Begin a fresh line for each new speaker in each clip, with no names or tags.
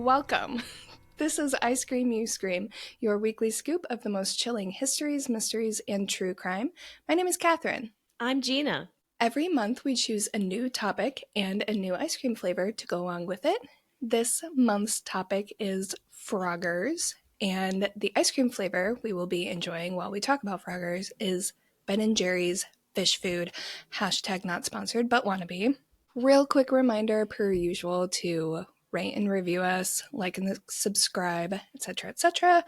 Welcome. This is I Scream, You Scream, your weekly scoop of the most chilling histories, mysteries, and true crime. My name is Kathryn.
I'm Gina.
Every month we choose a new topic and a new ice cream flavor to go along with it. This month's topic is phroggers, and the ice cream flavor we will be enjoying while we talk about phroggers is Ben & Jerry's Phish food. Hashtag not sponsored, but wannabe. Real quick reminder, per usual, to rate and review us, like and subscribe, etc., etc.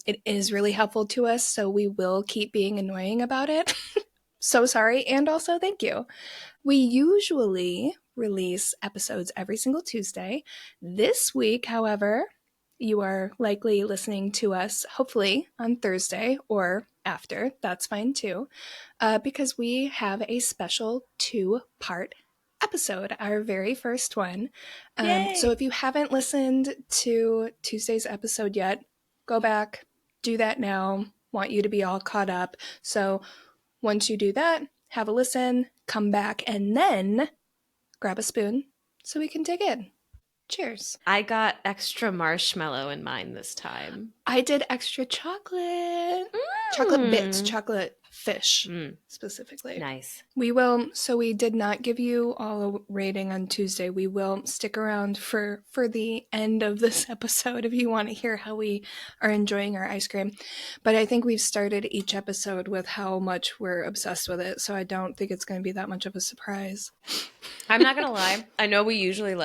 It is really helpful to us, so we will keep being annoying about it. So sorry, and also thank you. We usually release episodes every single Tuesday. This week, however, you are likely listening to us, hopefully, on Thursday or after. That's fine too, because we have a special 2-part episode, our very first one. So if you haven't listened to Tuesday's episode yet, go back, do that now. Want you to be all caught up. So once you do that, have a listen, come back, and then grab a spoon so we can dig in. Cheers.
I got extra marshmallow in mine this time.
I did extra chocolate. Chocolate bits, chocolate Phish, specifically.
Nice.
We did not give you all a rating on Tuesday. We will stick around for the end of this episode if you want to hear how we are enjoying our ice cream. But I think we've started each episode with how much we're obsessed with it, so I don't think it's going to be that much of a surprise.
I'm not going to lie. I know we usually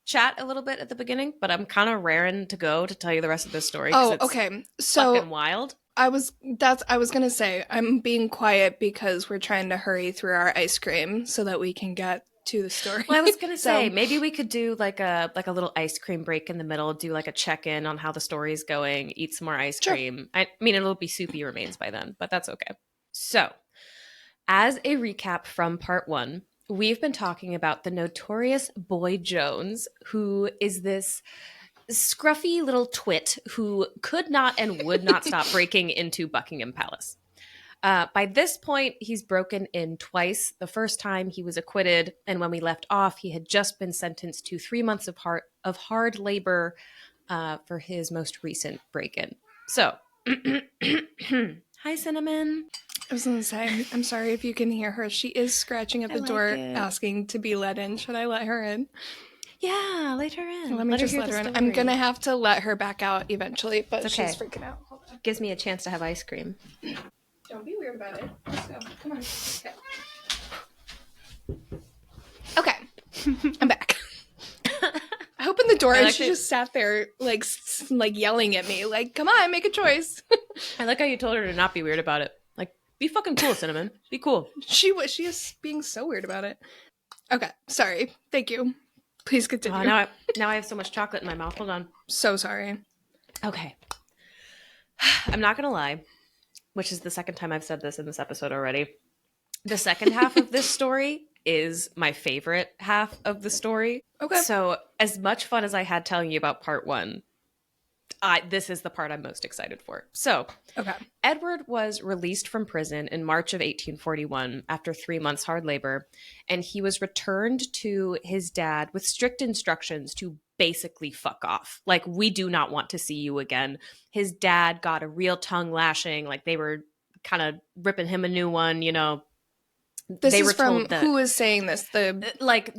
chat a little bit at the beginning, but I'm kind of raring to go to tell you the rest of this story.
Oh, okay. So
fucking wild.
I was gonna say, I'm being quiet because we're trying to hurry through our ice cream so that we can get to the story.
Well, I was gonna say maybe we could do like a little ice cream break in the middle, do like a check-in on how the story's going, eat some more ice cream. I mean, it'll be soupy remains by then, but that's okay. So, as a recap from part 1, we've been talking about the notorious Boy Jones, who is this scruffy little twit who could not and would not stop breaking into Buckingham Palace. By this point, he's broken in twice. The first time he was acquitted, and when we left off, he had just been sentenced to 3 months of hard labor for his most recent break-in. So, hi, Cinnamon.
I was going to say, I'm sorry if you can hear her. She is scratching at the door asking to be let in. Should I let her in?
Yeah, let her in.
Let me just let her in. I'm going to have to let her back out eventually, but she's freaking out. Hold on.
Gives me a chance to have ice cream.
Don't be weird about it. Let's go. Come on. Okay. I'm back. I opened the door and she just sat there like yelling at me. Like, come on, make a choice.
I like how you told her to not be weird about it. Like, be fucking cool, Cinnamon. Be cool.
She is being so weird about it. Okay. Sorry. Thank you. Please continue.
Now I have so much chocolate in my mouth. Hold on.
So sorry.
Okay. I'm not going to lie, which is the second time I've said this in this episode already. The second half of this story is my favorite half of the story.
Okay.
So as much fun as I had telling you about part 1, this is the part I'm most excited for. So,
okay.
Edward was released from prison in March of 1841 after 3 months hard labor, and he was returned to his dad with strict instructions to basically fuck off. Like, we do not want to see you again. His dad got a real tongue lashing, like they were kind of ripping him a new one, you know.
This is from who is saying this? The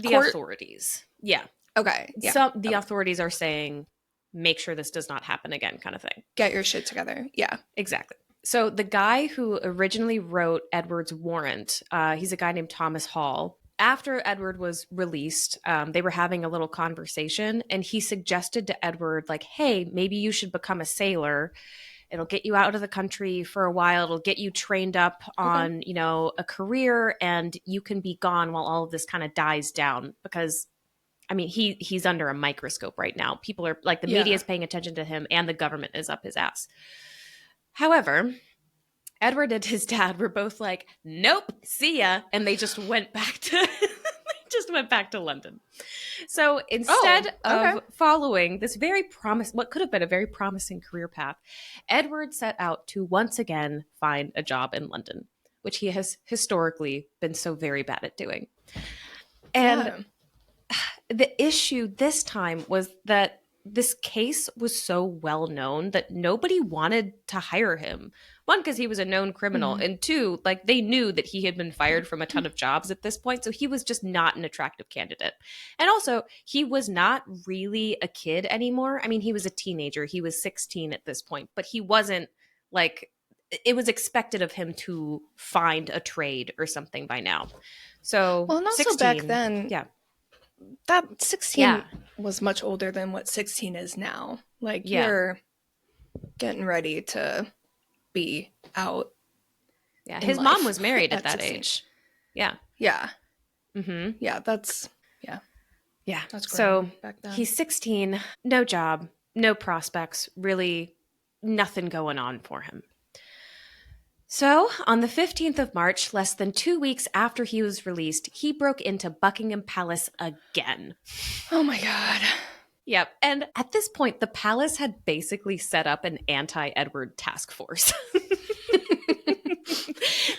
authorities. Yeah.
Okay. Yeah.
So the authorities are saying, make sure this does not happen again, kind of thing.
Get your shit together. Yeah.
Exactly. So the guy who originally wrote Edward's warrant, he's a guy named Thomas Hall. After Edward was released, they were having a little conversation, and he suggested to Edward, like, hey, maybe you should become a sailor. It'll get you out of the country for a while. It'll get you trained up on, you know, a career, and you can be gone while all of this kind of dies down. Because, I mean, he's under a microscope right now. People are, like, the media is paying attention to him, and the government is up his ass. However, Edward and his dad were both like, nope, see ya. And they just went back to London. So instead of following this what could have been a very promising career path, Edward set out to once again find a job in London, which he has historically been so very bad at doing. And the issue this time was that this case was so well known that nobody wanted to hire him. One, because he was a known criminal,
Mhm.
and two, like they knew that he had been fired from a ton of jobs at this point, so he was just not an attractive candidate. And also, he was not really a kid anymore. I mean, he was a teenager. He was 16 at this point, but he wasn't like it was expected of him to find a trade or something by now. So,
Well, and also back
16,
then,
yeah.
that 16
Yeah.
was much older than what 16 is now. Like,
Yeah.
you're getting ready to be out
Yeah.
in
His mom
life
was married at
at
that
16.
age. Yeah.
Yeah.
Mm-hmm.
Yeah, that's
Yeah.
that's
So
grown back then.
he's 16, no job, no prospects, really nothing going on for him. So on the 15th of March, less than 2 weeks after he was released, he broke into Buckingham Palace again.
Oh my god.
Yep. And at this point, the palace had basically set up an anti-Edward task force.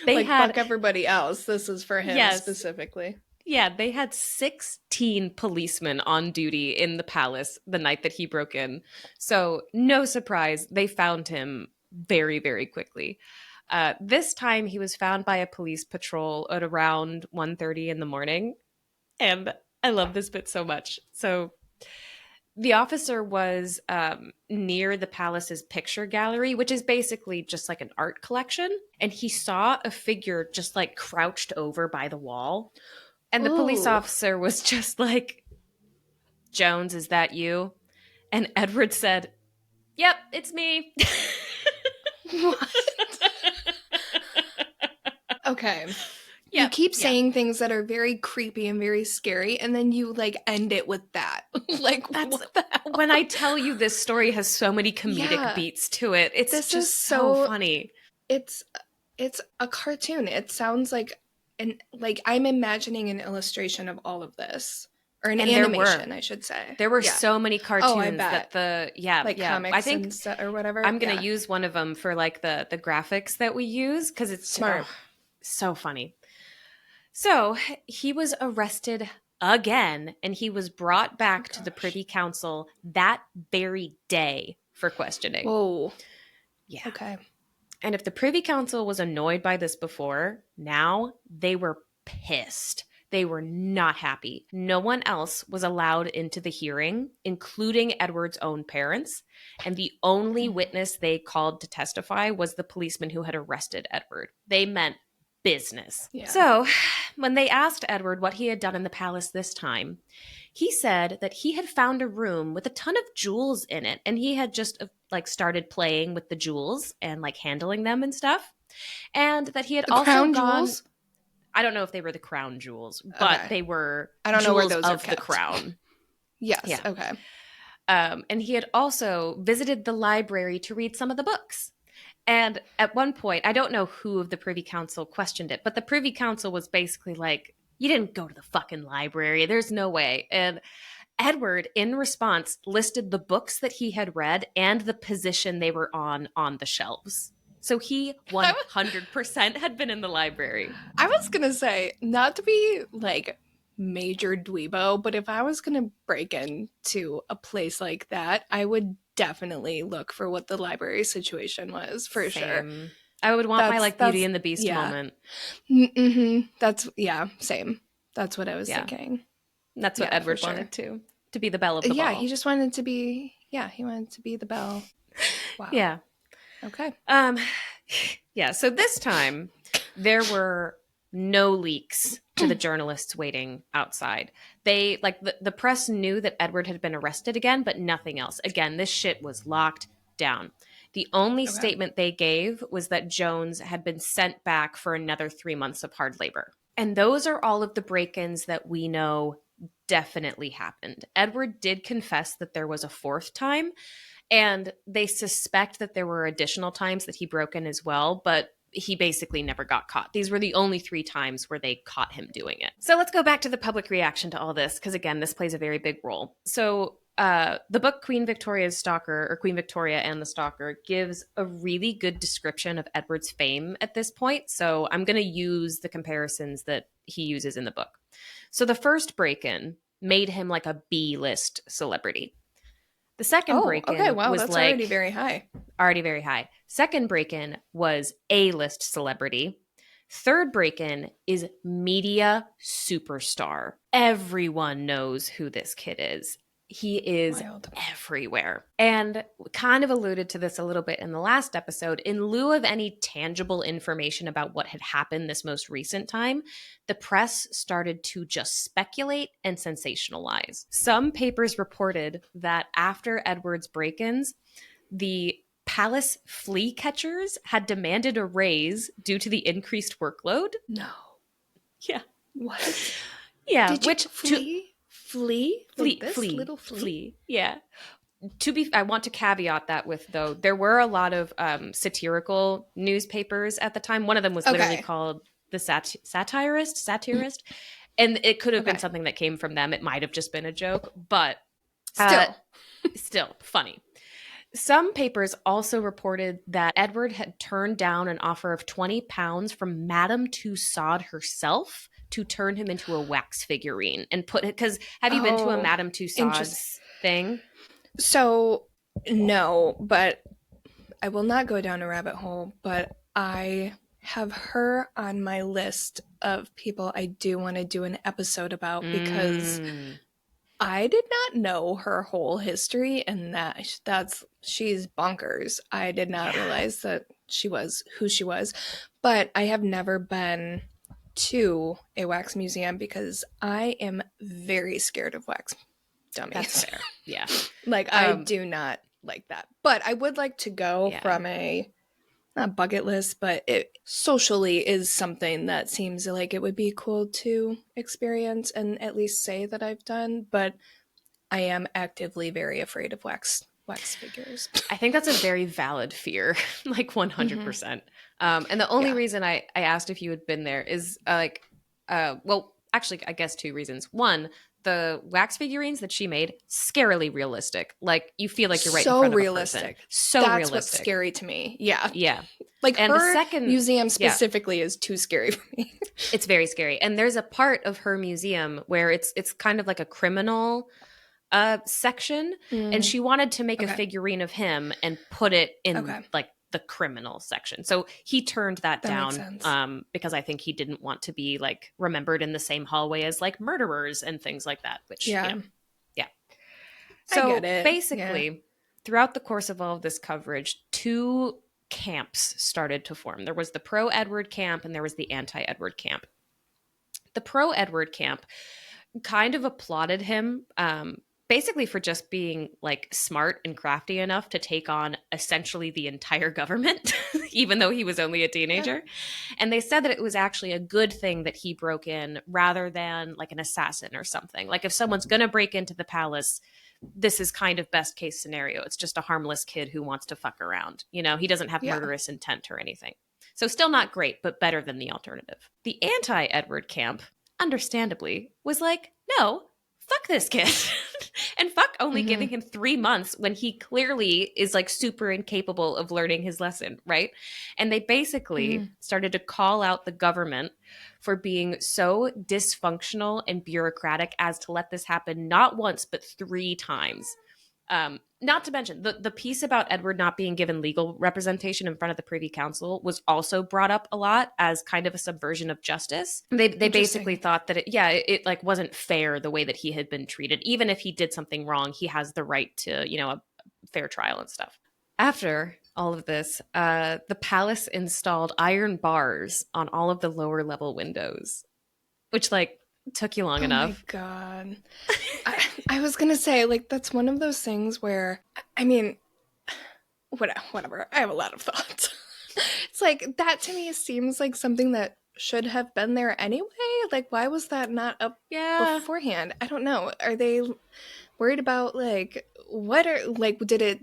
They
Like,
had
fuck everybody else. This is for him
Yes.
specifically.
Yeah, they had 16 policemen on duty in the palace the night that he broke in. So, no surprise, they found him very, very quickly. This time, he was found by a police patrol at around 1:30 in the morning. And I love this bit so much. So, the officer was near the palace's picture gallery, which is basically just like an art collection. And he saw a figure just like crouched over by the wall. And the police
Ooh.
officer was just like, Jones, is that you? And Edward said, yep, it's me.
What? Okay. You
Yep,
keep
yeah.
saying things that are very creepy and very scary, and then you like end it with that. Like,
That's
what the hell?
when I tell you this story has so many comedic
Yeah.
beats to it. It's
This
just
is
so
so-
funny.
It's a cartoon. It sounds like I'm imagining an illustration of all of this. Or an
And there
animation,
were.
I should say.
There were
Yeah.
so many cartoons
bet.
that
Like comics
I think
and or whatever.
I'm gonna
Yeah.
use one of them for like the graphics that we use because it's
Smart.
so funny. So he was arrested again, and he was brought back to the Privy Council that very day for questioning.
Whoa.
Yeah.
Okay.
And if the Privy Council was annoyed by this before, now they were pissed. They were not happy. No one else was allowed into the hearing, including Edward's own parents. And the only witness they called to testify was the policeman who had arrested Edward. They meant business.
Yeah.
So when they asked Edward what he had done in the palace this time, he said that he had found a room with a ton of jewels in it, and he had just like started playing with the jewels and like handling them and stuff. And that he had
The
also
crown
gone
jewels?
I don't know if they were the crown jewels, but
Okay.
they were
I don't know where
jewels
those are
of the
kept.
crown.
Yes.
Yeah.
Okay.
And he had also visited the library to read some of the books. And at one point, I don't know who of the Privy Council questioned it, but the Privy Council was basically like, you didn't go to the fucking library. There's no way. And Edward, in response, listed the books that he had read and the position they were on the shelves. So he 100% had been in the library.
I was going to say, not to be like major dweebo, but if I was going to break into a place like that, I would definitely look for what the library situation was, for sure.
I would want my like Beauty
that's-
and the Beast
yeah.
moment.
Mm-hmm. That's, yeah, same. That's what I was
Yeah.
thinking.
That's what
Yeah,
Edward
for sure.
wanted to be the belle of the ball.
Yeah, he just wanted to be, he wanted to be the belle. Wow.
Yeah.
Okay.
Yeah, so this time there were no leaks to the journalists waiting outside. They like the press knew that Edward had been arrested again, but nothing else. Again, this shit was locked down. The only statement they gave was that Jones had been sent back for another 3 months of hard labor. And those are all of the break-ins that we know definitely happened. Edward did confess that there was a fourth time, and they suspect that there were additional times that he broke in as well, but he basically never got caught. These were the only 3 times where they caught him doing it. So let's go back to the public reaction to all this, because again, this plays a very big role. So the book Queen Victoria's Stalker, or Queen Victoria and the Stalker, gives a really good description of Edward's fame at this point. So I'm going to use the comparisons that he uses in the book. So the first break-in made him like a B-list celebrity. The second
Oh, okay.
break-in
Wow,
was
that's already
like
very high.
already very high. Second break-in was A-list celebrity. Third break-in is media superstar. Everyone knows who this kid is. He is
Wild.
everywhere. And kind of alluded to this a little bit in the last episode. In lieu of any tangible information about what had happened this most recent time, the press started to just speculate and sensationalize. Some papers reported that after Edward's break-ins, the palace flea catchers had demanded a raise due to the increased workload.
No.
Yeah.
What?
Yeah,
Did you
which
flee? Flee? Like
flea,
this
flea,
little flea?
flea. Yeah. I want to caveat that with, though, there were a lot of satirical newspapers at the time. One of them was literally
Okay.
called the Satirist, and it could have been
Okay.
something that came from them. It might have just been a joke, but
Still.
still funny. Some papers also reported that Edward had turned down an offer of £20 from Madame Tussaud herself to turn him into a wax figurine and put it, because have you been to a
Oh,
Madame
interesting.
Tussauds thing?
So, no, but I will not go down a rabbit hole, but I have her on my list of people I do want to do an episode about because I did not know her whole history, and she's bonkers. I did not realize that she was who she was, but I have never been to a wax museum because I am very scared of wax dummies.
That's fair. Yeah.
Like, I do not like that. But I would like to go from a, not bucket list, but it socially is something that seems like it would be cool to experience and at least say that I've done. But I am actively very afraid of wax figures.
I think that's a very valid fear, like 100%. And the only reason I asked if you had been there is well, actually, I guess two reasons. One, the wax figurines that she made, scarily realistic. Like, you feel like you're right in front of a person. So
That's
realistic.
what's scary to me. Yeah.
Yeah.
Like,
and
her
the second
museum specifically is too scary for me.
It's very scary. And there's a part of her museum where it's kind of like a criminal section, and she wanted to make a figurine of him and put it in like the criminal section. So he turned that down because I think he didn't want to be like remembered in the same hallway as like murderers and things like that, which yeah. So
I get it.
Basically, throughout the course of all of this coverage, two camps started to form. There was the pro-Edward camp and there was the anti-Edward camp. The pro-Edward camp kind of applauded him basically for just being like smart and crafty enough to take on essentially the entire government, even though he was only a teenager. And they said that it was actually a good thing that he broke in rather than like an assassin or something. Like, if someone's going to break into the palace, this is kind of best case scenario. It's just a harmless kid who wants to fuck around. You know, he doesn't have murderous intent or anything. So still not great, but better than the alternative. The anti-Edward camp, understandably, was like, no, fuck this kid. And fuck only giving him 3 months when he clearly is like super incapable of learning his lesson, right? And they basically started to call out the government for being so dysfunctional and bureaucratic as to let this happen not once, but 3 times. Not to mention, the piece about Edward not being given legal representation in front of the Privy Council was also brought up a lot as kind of a subversion of justice. They basically thought that it like wasn't fair the way that he had been treated. Even if he did something wrong, he has the right to, you know, a fair trial and stuff. After all of this, the palace installed iron bars on all of the lower level windows, which like took you long enough.
Oh my God. I was gonna say, like, that's one of those things where, I mean, whatever. I have a lot of thoughts. It's like, that to me seems like something that should have been there anyway. Like, why was that not up beforehand? I don't know. Are they worried about, like, did it,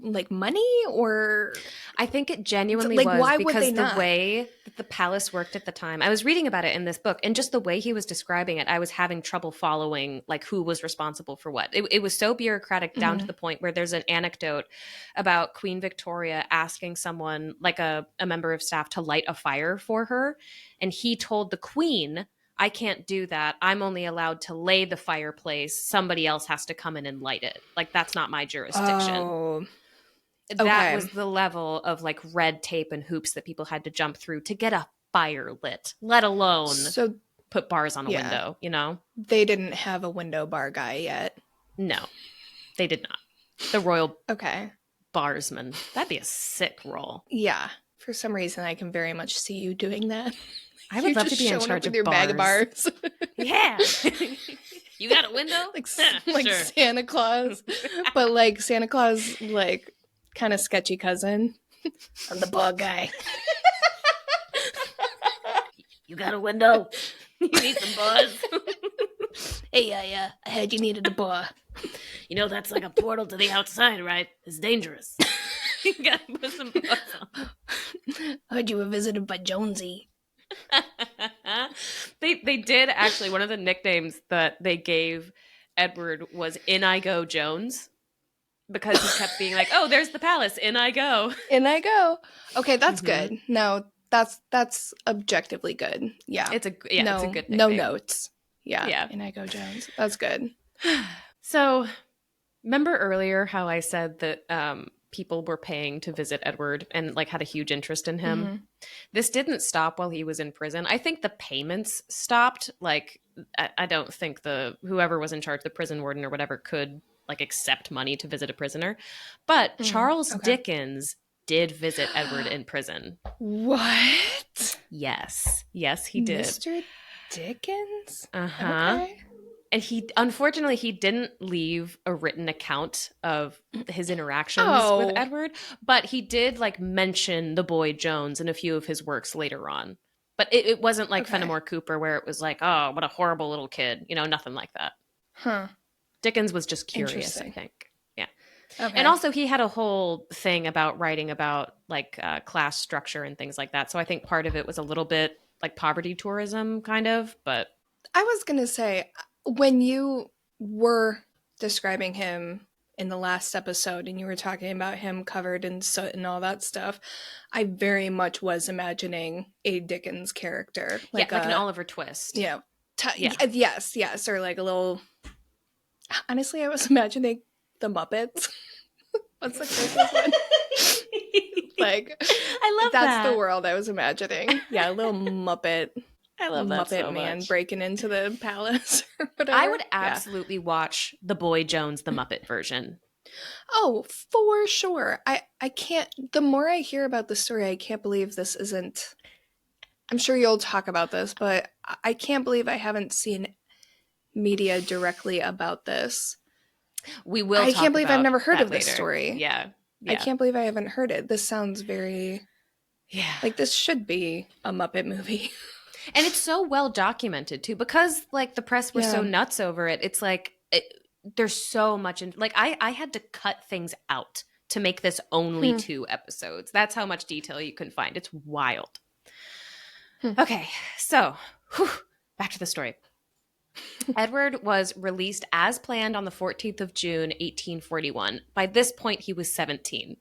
like, money or?
I think it genuinely
like,
was
why
because
would they
the
not?
way that the palace worked at the time. I was reading about it in this book, and just the way he was describing it, I was having trouble following like who was responsible for what. It was so bureaucratic down to the point where there's an anecdote about Queen Victoria asking someone, like a member of staff, to light a fire for her, and he told the Queen, I can't do that. I'm only allowed to lay the fireplace. Somebody else has to come in and light it. Like, that's not my jurisdiction.
Oh,
That
okay.
was the level of like red tape and hoops that people had to jump through to get a fire lit, let alone
So
put bars on a
yeah,
window, you know?
they didn't have a window bar guy yet.
No, they did not. The royal
Okay.
barsman. That'd be a sick role.
Yeah. For some reason, I can very much see you doing that.
I would
You
love
just
to be in
showing
charge
up
of
with your bag of bars.
Yeah. You got a window?
like
Sure.
Santa Claus. But like Santa Claus, like kind of sketchy cousin. I'm the bar guy.
You got a window? You need some bars?
Hey, I heard you needed a bar.
You know, that's like a portal to the outside, right? It's dangerous. You gotta put some bars on.
I heard you were visited by Jonesy.
They did actually, one of the nicknames that they gave Edward was In I Go Jones, because he kept being like, oh, there's the palace, in I go.
In I go. Okay, that's
Mhm.
good. No, that's objectively good. Yeah.
It's a good nickname.
No notes. Yeah.
Yeah.
In I go Jones. That's good.
So, remember earlier how I said that people were paying to visit Edward and like had a huge interest in him?
Mhm.
This didn't stop while he was in prison. I think the payments stopped. Like, I don't think whoever was in charge, the prison warden or whatever, could like accept money to visit a prisoner. But Charles
Okay.
Dickens did visit Edward in prison.
What?
Yes, he did.
Mr. Dickens?
Uh-huh.
Okay.
And unfortunately, he didn't leave a written account of his interactions with Edward, but he did like mention the boy Jones in a few of his works later on. But it wasn't like Fenimore Cooper, where it was like, oh, what a horrible little kid. You know, nothing like that.
Huh.
Dickens was just curious, I think. Yeah.
Okay.
And also he had a whole thing about writing about like class structure and things like that. So I think part of it was a little bit like poverty tourism kind of, but
I was going to say, when you were describing him in the last episode and you were talking about him covered in soot and all that stuff, I very much was imagining a Dickens character.
Like an Oliver Twist.
You know, yes. Or like a little... Honestly, I was imagining the Muppets. What's the Christmas one? Like,
I love
that's the world I was imagining. Yeah, a little Muppet.
I love that
Muppet
so
man
much.
breaking into the palace or whatever.
I would absolutely watch the Boy Jones, the Muppet version.
Oh, for sure. I can't... The more I hear about the story, I can't believe this isn't... I'm sure you'll talk about this, but I can't believe I haven't seen media directly about this.
We will.
I can't believe I've never heard of
later.
This story.
Yeah.
I can't believe I haven't heard it. This sounds very...
Yeah.
Like, this should be a Muppet movie.
And it's so well documented, too, because, like, the press were so nuts over it. It's like, there's so much... Like, I had to cut things out to make this only 2 episodes. That's how much detail you can find. It's wild. Okay, so, back to the story. Edward was released as planned on the 14th of June, 1841. By this point, he was 17.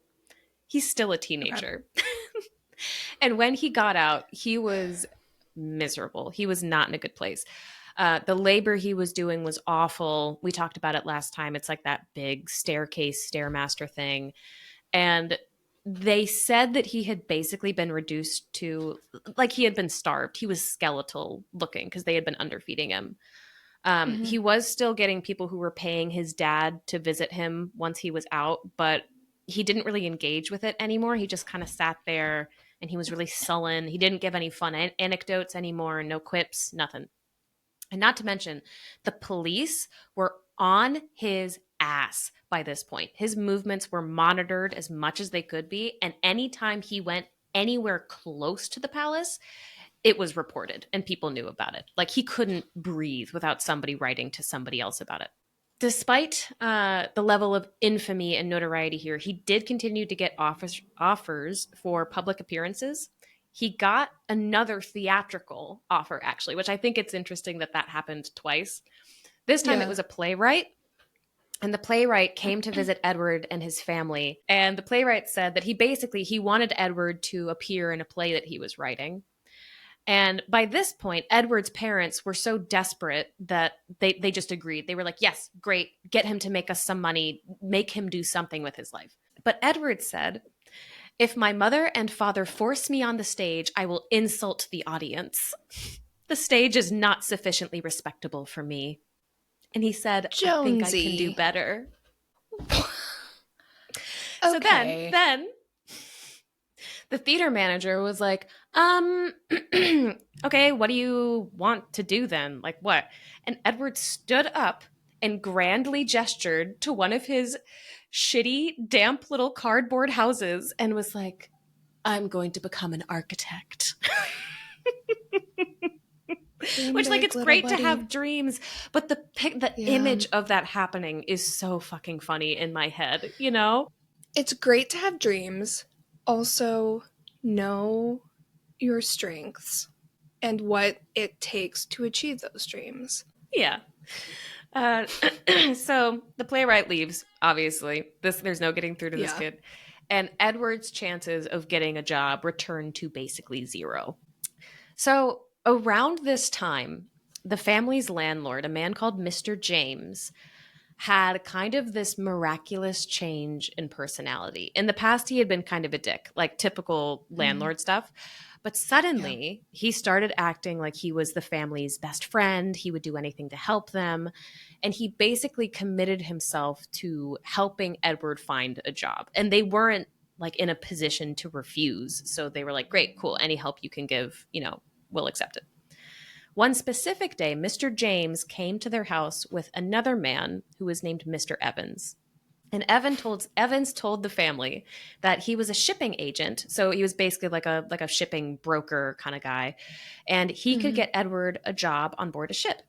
He's still a teenager. Okay. And when he got out, he was miserable. He was not in a good place. The labor he was doing was awful. We talked about it last time. It's like that big staircase, stairmaster thing. And they said that he had basically been reduced to, like, he had been starved. He was skeletal looking because they had been underfeeding him. He was still getting people who were paying his dad to visit him once he was out, but he didn't really engage with it anymore. He just kind of sat there and he was really sullen. He didn't give any fun anecdotes anymore, no quips, nothing. And not to mention, the police were on his ass by this point. His movements were monitored as much as they could be, and anytime he went anywhere close to the palace, it was reported and people knew about it. Like, he couldn't breathe without somebody writing to somebody else about it. Despite the level of infamy and notoriety here, he did continue to get offers for public appearances. He got another theatrical offer, actually, which I think it's interesting that happened twice. This time it was a playwright. And the playwright came to visit Edward and his family. And the playwright said that he wanted Edward to appear in a play that he was writing. And by this point, Edward's parents were so desperate that they just agreed. They were like, yes, great, get him to make us some money, make him do something with his life. But Edward said, if my mother and father force me on the stage, I will insult the audience. The stage is not sufficiently respectable for me. And he said, I think I can do
Jonesy.
better. So
Okay.
then the theater manager was like, okay, what do you want to do then? Like what? And Edward stood up and grandly gestured to one of his shitty, damp little cardboard houses and was like, I'm going to become an architect.
Dream
Which, like,
big,
it's
little
great to
buddy.
have dreams, but the
Yeah.
image of that happening is so fucking funny in my head, you know?
It's great to have dreams. Also, know your strengths and what it takes to achieve those dreams.
Yeah. Uh, so the playwright leaves, obviously. There's no getting through to this
Yeah.
kid. And Edward's chances of getting a job return to basically zero. So around this time, the family's landlord, a man called Mr. James, had kind of this miraculous change in personality. In the past, he had been kind of a dick, like typical landlord stuff. But
Yeah.
suddenly, he started acting like he was the family's best friend. He would do anything to help them. And he basically committed himself to helping Edward find a job. And they weren't like in a position to refuse. So they were like, great, cool. Any help you can give, we'll accept it. One specific day, Mr. James came to their house with another man who was named Mr. Evans. And Evans told the family that he was a shipping agent, so he was basically like a shipping broker kind of guy, and he could get Edward a job on board a ship.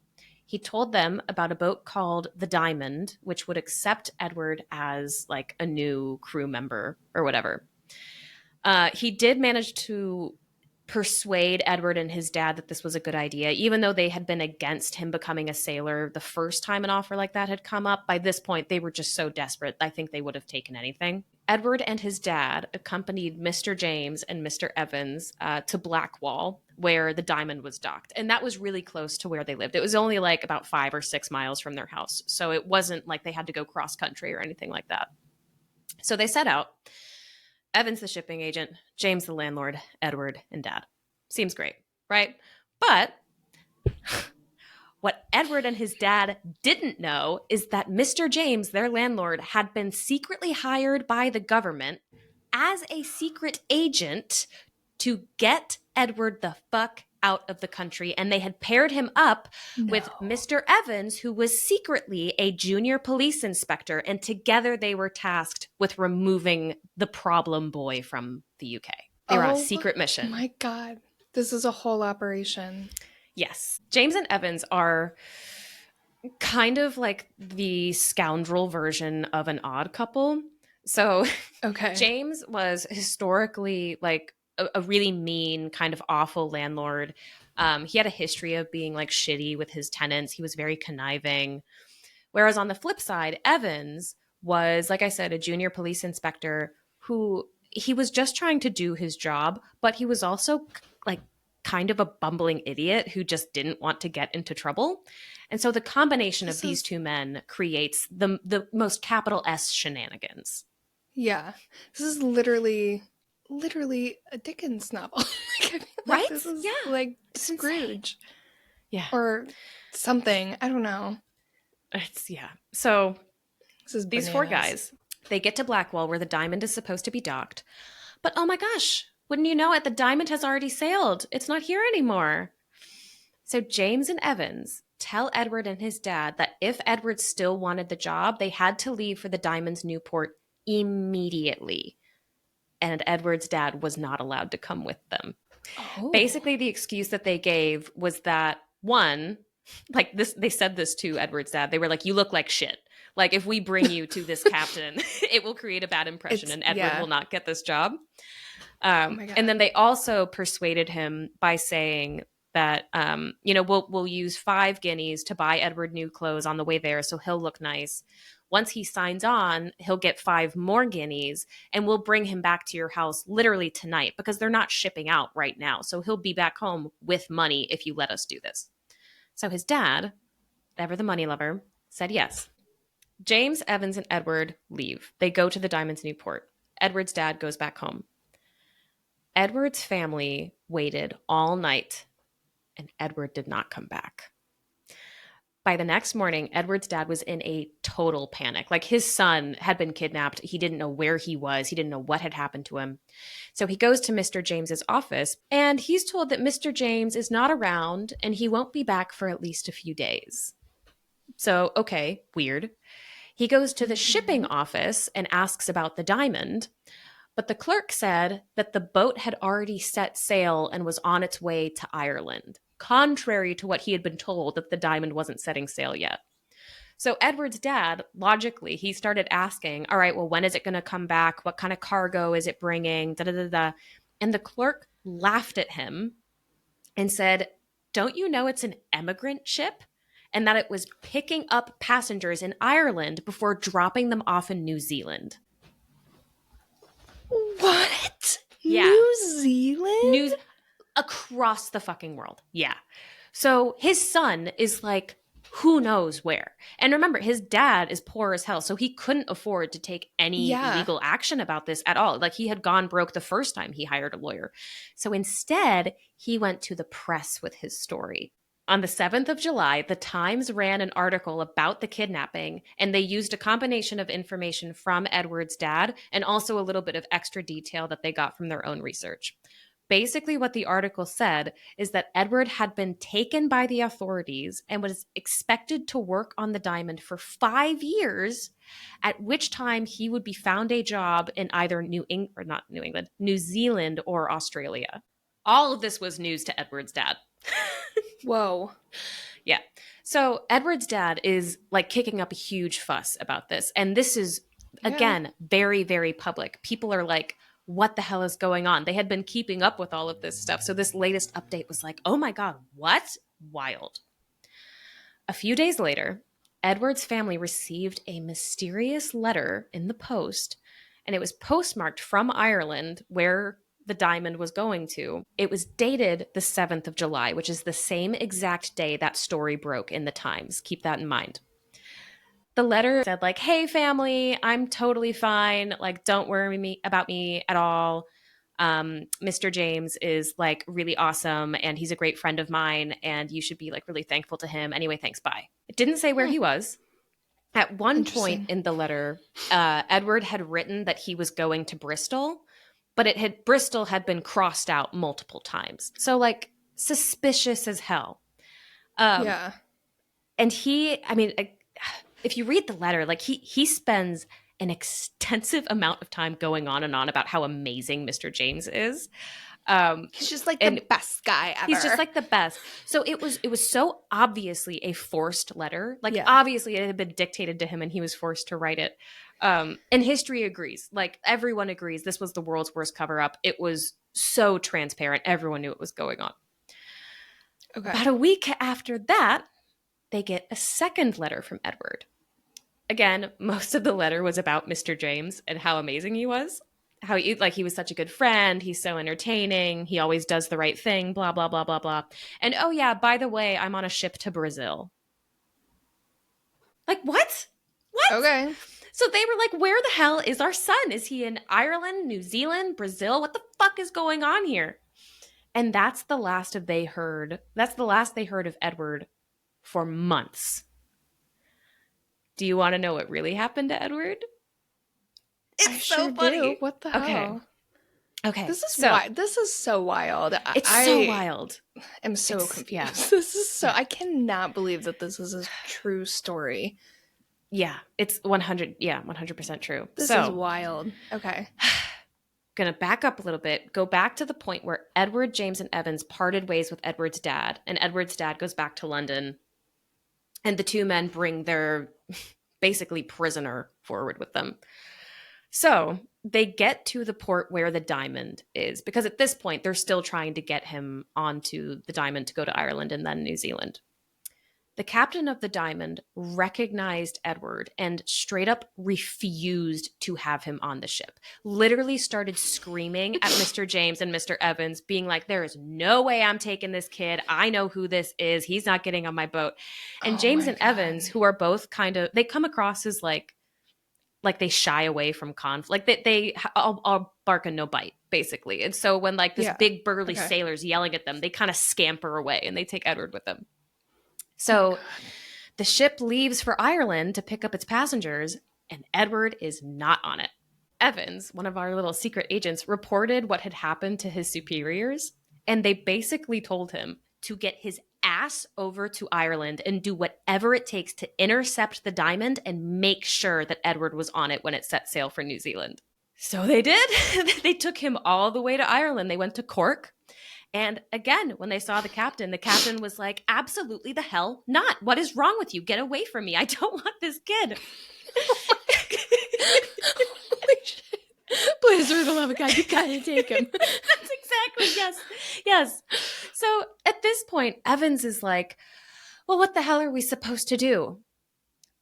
He told them about a boat called the Diamond, which would accept Edward as like a new crew member or whatever. He did manage to persuade Edward and his dad that this was a good idea, even though they had been against him becoming a sailor the first time an offer like that had come up. By this point, they were just so desperate. I think they would have taken anything. Edward and his dad accompanied Mr. James and Mr. Evans to Blackwall, where the Diamond was docked. And that was really close to where they lived. It was only like about 5 or 6 miles from their house. So it wasn't like they had to go cross country or anything like that. So they set out. Evans, the shipping agent, James, the landlord, Edward, and Dad. Seems great, right? But what Edward and his dad didn't know is that Mr. James, their landlord, had been secretly hired by the government as a secret agent to get Edward the fuck out of the country. And they had paired him up with Mr. Evans, who was secretly a junior police inspector. And together they were tasked with removing the problem boy from the UK. They were on a secret mission.
Oh my God. This is a whole operation.
Yes. James and Evans are kind of like the scoundrel version of an odd couple. So
Okay.
James was historically like a really mean, kind of awful landlord. He had a history of being like shitty with his tenants. He was very conniving. Whereas on the flip side, Evans was, like I said, a junior police inspector who he was just trying to do his job, but he was also like kind of a bumbling idiot who just didn't want to get into trouble. And so the combination of these two men creates the most capital S shenanigans.
Yeah. This is literally a Dickens novel. Like,
right?
This is
like
it's Scrooge.
Yeah.
Or something. I don't know.
So
this is
these
bananas.
4 guys, they get to Blackwall where the Diamond is supposed to be docked. But oh my gosh, wouldn't you know it? The Diamond has already sailed. It's not here anymore. So James and Evans tell Edward and his dad that if Edward still wanted the job, they had to leave for the Diamond's new port immediately. And Edward's dad was not allowed to come with them.
Oh.
Basically, the excuse that they gave was that, one, like this, they said this to Edward's dad. They were like, you look like shit. Like, if we bring you to this captain, it will create a bad impression and Edward will not get this job. And then they also persuaded him by saying that, we'll use 5 guineas to buy Edward new clothes on the way there so he'll look nice. Once he signs on, he'll get 5 more guineas, and we'll bring him back to your house literally tonight because they're not shipping out right now. So he'll be back home with money if you let us do this. So his dad, ever the money lover, said yes. James, Evans, and Edward leave. They go to the Diamonds Newport. Edward's dad goes back home. Edward's family waited all night, and Edward did not come back. By the next morning, Edward's dad was in a total panic. Like, his son had been kidnapped. He didn't know where he was. He didn't know what had happened to him. So he goes to Mr. James's office, and he's told that Mr. James is not around and he won't be back for at least a few days. So, okay, weird. He goes to the shipping office and asks about the diamond, but the clerk said that the boat had already set sail and was on its way to Ireland, contrary to what he had been told, that the diamond wasn't setting sail yet. So Edward's dad, logically, he started asking, all right, well, when is it going to come back? What kind of cargo is it bringing? Da, da, da, da. And the clerk laughed at him and said, don't you know it's an emigrant ship? And that it was picking up passengers in Ireland before dropping them off in New Zealand.
What?
Yeah.
New Zealand?
Across the fucking world. Yeah. So his son is like, who knows where? And remember, his dad is poor as hell, so he couldn't afford to take any legal action about this at all. Like, he had gone broke the first time he hired a lawyer. So instead, he went to the press with his story. On the 7th of July, the Times ran an article about the kidnapping, and they used a combination of information from Edward's dad and also a little bit of extra detail that they got from their own research. Basically, what the article said is that Edward had been taken by the authorities and was expected to work on the diamond for 5 years, at which time he would be found a job in either New Zealand or Australia. All of this was news to Edward's dad.
Whoa.
Yeah. So Edward's dad is like kicking up a huge fuss about this. And this is, again, very, very public. People are like, what the hell is going on? They had been keeping up with all of this stuff. So this latest update was like, oh my God, what? Wild. A few days later, Edward's family received a mysterious letter in the post, and it was postmarked from Ireland, where the diamond was going to. It was dated the 7th of July, which is the same exact day that story broke in the Times. Keep that in mind. The letter said, like, hey, family, I'm totally fine. Like, don't worry about me at all. Mr. James is like really awesome, and he's a great friend of mine, and you should be like really thankful to him. Anyway, thanks, bye. It didn't say where he was. At one point in the letter, Edward had written that he was going to Bristol, but Bristol had been crossed out multiple times. So, like, suspicious as hell. And if you read the letter, like, he spends an extensive amount of time going on and on about how amazing Mr. James is.
He's just like the best guy ever.
He's just like the best. So it was so obviously a forced letter. Like, obviously it had been dictated to him and he was forced to write it. And history agrees. Like, everyone agrees this was the world's worst cover-up. It was so transparent. Everyone knew what was going on. Okay. About a week after that, they get a second letter from Edward. Again, most of the letter was about Mr. James and how amazing he was. How he was such a good friend. He's so entertaining. He always does the right thing, blah, blah, blah, blah, blah. And oh yeah, by the way, I'm on a ship to Brazil. Like, what? What?
Okay.
So they were like, where the hell is our son? Is he in Ireland, New Zealand, Brazil? What the fuck is going on here? And that's the last they heard. That's the last they heard of Edward for months. Do you want to know what really happened to Edward?
It's so funny. Do. What the hell?
Okay.
This is so wild.
It's so wild.
I'm so confused.
Yeah.
This is so. I cannot believe that this is a true story.
Yeah, it's 100% true.
This is wild. Okay.
Gonna back up a little bit, go back to the point where Edward, James, and Evans parted ways with Edward's dad, and Edward's dad goes back to London, and the two men bring their basically prisoner forward with them. So they get to the port where the diamond is, because at this point, they're still trying to get him onto the diamond to go to Ireland and then New Zealand. The captain of the Diamond recognized Edward and straight up refused to have him on the ship. Literally started screaming at Mr. James and Mr. Evans, being like, there is no way I'm taking this kid. I know who this is. He's not getting on my boat. And
Oh
James
my
and
God.
Evans, who are both kind of, they come across as like they shy away from conflict. They all bark and no bite, basically. And so when like this
Yeah.
big burly
Okay.
sailor's yelling at them, they kind of scamper away and they take Edward with them.
Oh my
So
God.
the ship leaves for Ireland to pick up its passengers, and Edward is not on it. Evans, one of our little secret agents, reported what had happened to his superiors, and they basically told him to get his ass over to Ireland and do whatever it takes to intercept the Diamond and make sure that Edward was on it when it set sail for New Zealand. So they did. They took him all the way to Ireland. They went to Cork. And again, when they saw the captain was like, absolutely the hell not. What is wrong with you? Get away from me. I don't want this kid.
Holy shit. Please, for the love of God, you gotta take him.
That's exactly, yes. So at this point, Evans is like, well, what the hell are we supposed to do?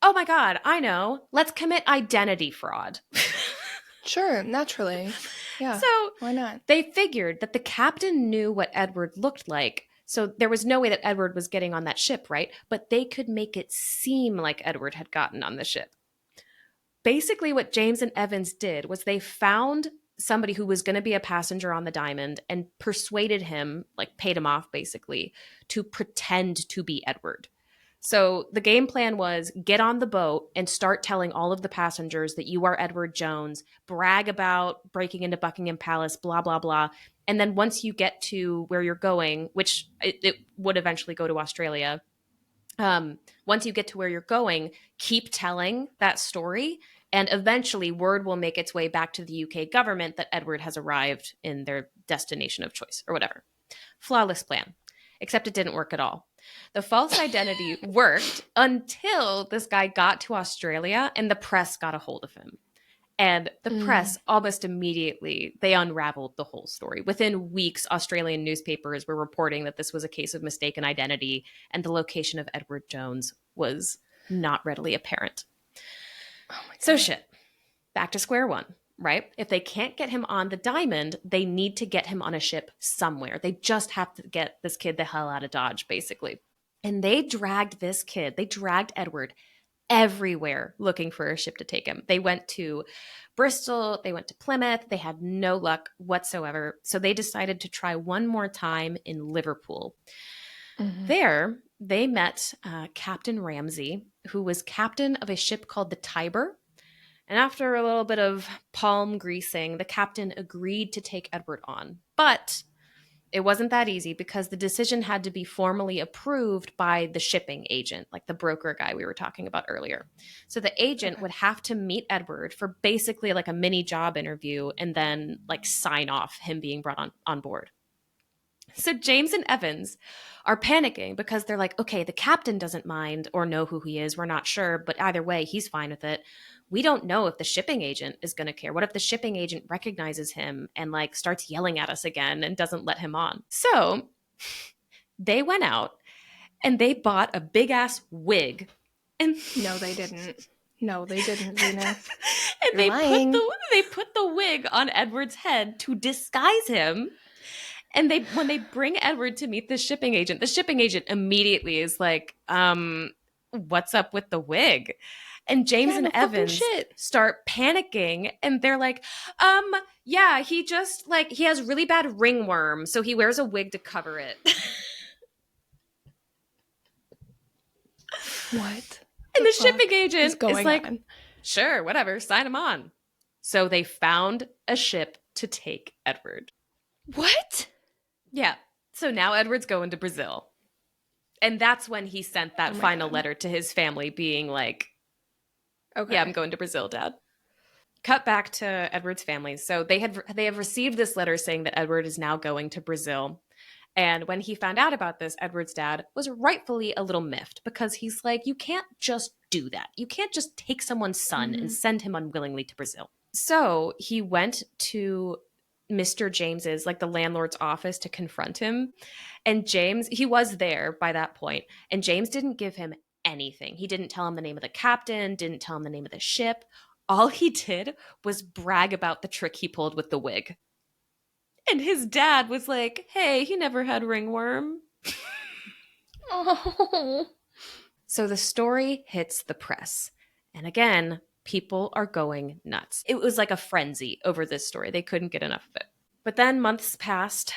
Oh my God, I know. Let's commit identity fraud.
Sure, naturally. Yeah.
So
why not?
They figured that the captain knew what Edward looked like. So there was no way that Edward was getting on that ship, right? But they could make it seem like Edward had gotten on the ship. Basically, what James and Evans did was they found somebody who was going to be a passenger on the Diamond and persuaded him, like paid him off basically, to pretend to be Edward. So the game plan was get on the boat and start telling all of the passengers that you are Edward Jones, brag about breaking into Buckingham Palace, blah, blah, blah. And then once you get to where you're going, which it would eventually go to Australia, once you get to where you're going, keep telling that story. And eventually word will make its way back to the UK government that Edward has arrived in their destination of choice or whatever. Flawless plan, except it didn't work at all. The false identity worked until this guy got to Australia and the press got a hold of him. And the press almost immediately, they unraveled the whole story. Within weeks, Australian newspapers were reporting that this was a case of mistaken identity and the location of Edward Jones was not readily apparent.
Oh my God.
So shit, back to square one, right? If they can't get him on the Diamond, they need to get him on a ship somewhere. They just have to get this kid the hell out of Dodge, basically. And they dragged Edward everywhere looking for a ship to take him. They went to Bristol, they went to Plymouth, they had no luck whatsoever. So they decided to try one more time in Liverpool. There, they met Captain Ramsay, who was captain of a ship called the Tiber. And after a little bit of palm greasing, the captain agreed to take Edward on. But it wasn't that easy because the decision had to be formally approved by the shipping agent, like the broker guy we were talking about earlier. So the agent would have to meet Edward for basically like a mini job interview and then like sign off him being brought on board. So James and Evans are panicking because they're like, okay, the captain doesn't mind or know who he is. We're not sure, but either way, he's fine with it. We don't know if the shipping agent is going to care. What if the shipping agent recognizes him and like starts yelling at us again and doesn't let him on? So they went out and they bought a big ass wig. And
No, they didn't. No, they didn't, Gina.
and they put the wig on Edward's head to disguise him. And when they bring Edward to meet the shipping agent immediately is like, what's up with the wig? And James and Evans start panicking and they're like, yeah, he just like, he has really bad ringworm. So he wears a wig to cover it.
What?
And the shipping agent is like,
on?
Sure, whatever, sign him on. So they found a ship to take Edward.
What?
Yeah. So now Edward's going to Brazil. And that's when he sent that final letter to his family being like, okay, yeah, I'm going to Brazil, Dad. Cut back to Edward's family. So they have received this letter saying that Edward is now going to Brazil. And when he found out about this, Edward's dad was rightfully a little miffed because he's like, you can't just do that. You can't just take someone's son and send him unwillingly to Brazil. So he went to Mr. James's, like the landlord's office, to confront him. And James, he was there by that point, and James didn't give him anything. He didn't tell him the name of the captain, didn't tell him the name of the ship. All he did was brag about the trick he pulled with the wig. And his dad was like, hey, he never had ringworm.
Oh.
So the story hits the press. And again, people are going nuts. It was like a frenzy over this story. They couldn't get enough of it. But then months passed.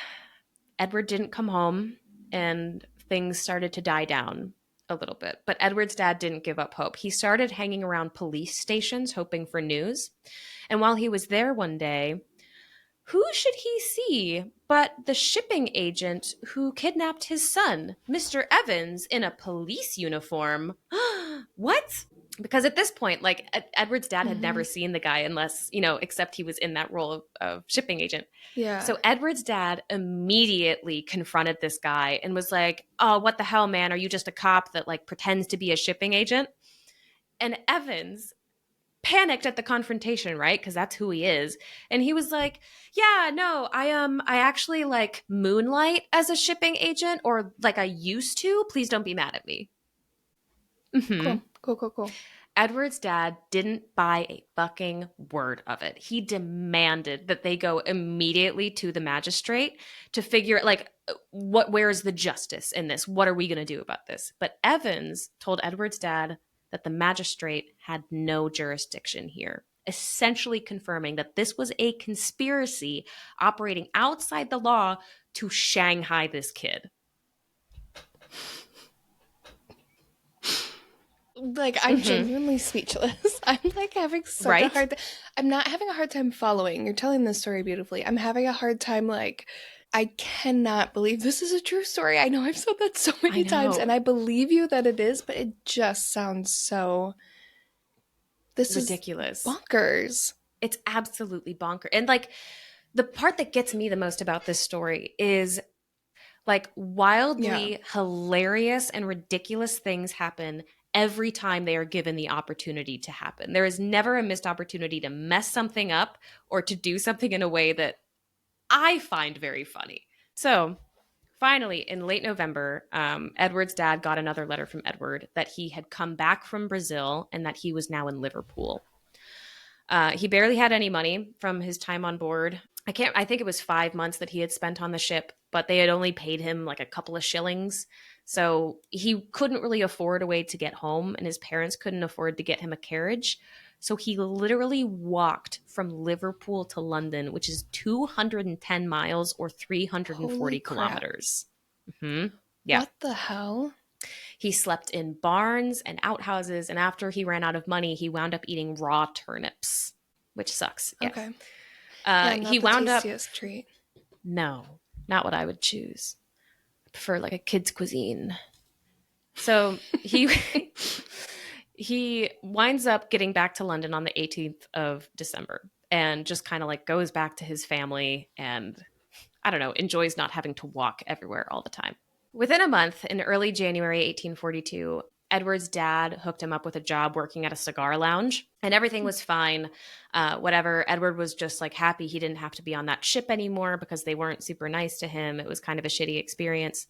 Edward didn't come home, and things started to die down a little bit. But Edward's dad didn't give up hope. He started hanging around police stations hoping for news. And while he was there one day, who should he see but the shipping agent who kidnapped his son, Mr. Evans, in a police uniform? What? Because at this point, like, Edward's dad had never seen the guy unless, except he was in that role of shipping agent.
Yeah.
So Edward's dad immediately confronted this guy and was like, oh, what the hell, man? Are you just a cop that, like, pretends to be a shipping agent? And Evans panicked at the confrontation, right? Because that's who he is. And he was like, yeah, no, I actually, like, moonlight as a shipping agent, or, like, I used to. Please don't be mad at me. Mm-hmm.
Cool.
Edward's dad didn't buy a fucking word of it. He demanded that they go immediately to the magistrate to figure, like, where's the justice in this? What are we going to do about this? But Evans told Edward's dad that the magistrate had no jurisdiction here, essentially confirming that this was a conspiracy operating outside the law to Shanghai this kid.
Like, I'm genuinely speechless. I'm, like, having such a hard I'm not having a hard time following. You're telling this story beautifully. I'm having a hard time, like, I cannot believe this is a true story. I know I've said that so many times, and I believe you that it is, but it just sounds so... This
ridiculous.
Is bonkers.
It's absolutely bonkers. And, like, the part that gets me the most about this story is, like, wildly hilarious and ridiculous things happen every time they are given the opportunity to happen. There is never a missed opportunity to mess something up or to do something in a way that I find very funny. So finally, in late November, Edward's dad got another letter from Edward that he had come back from Brazil and that he was now in Liverpool. He barely had any money from his time on board. I think it was 5 months that he had spent on the ship, but they had only paid him like a couple of shillings. So he couldn't really afford a way to get home, and his parents couldn't afford to get him a carriage. So he literally walked from Liverpool to London, which is 210 miles or 340 kilometers. Mm-hmm. Yeah.
What the hell?
He slept in barns and outhouses, and after he ran out of money, he wound up eating raw turnips, which sucks. Yes. Okay. He wound up...
treat.
No, not what I would choose. I prefer, like, a kid's cuisine. So he winds up getting back to London on the 18th of December and just kind of, like, goes back to his family and, I don't know, enjoys not having to walk everywhere all the time. Within a month, in early January 1842, Edward's dad hooked him up with a job working at a cigar lounge, and everything was fine. Whatever. Edward was just, like, happy he didn't have to be on that ship anymore because they weren't super nice to him. It was kind of a shitty experience.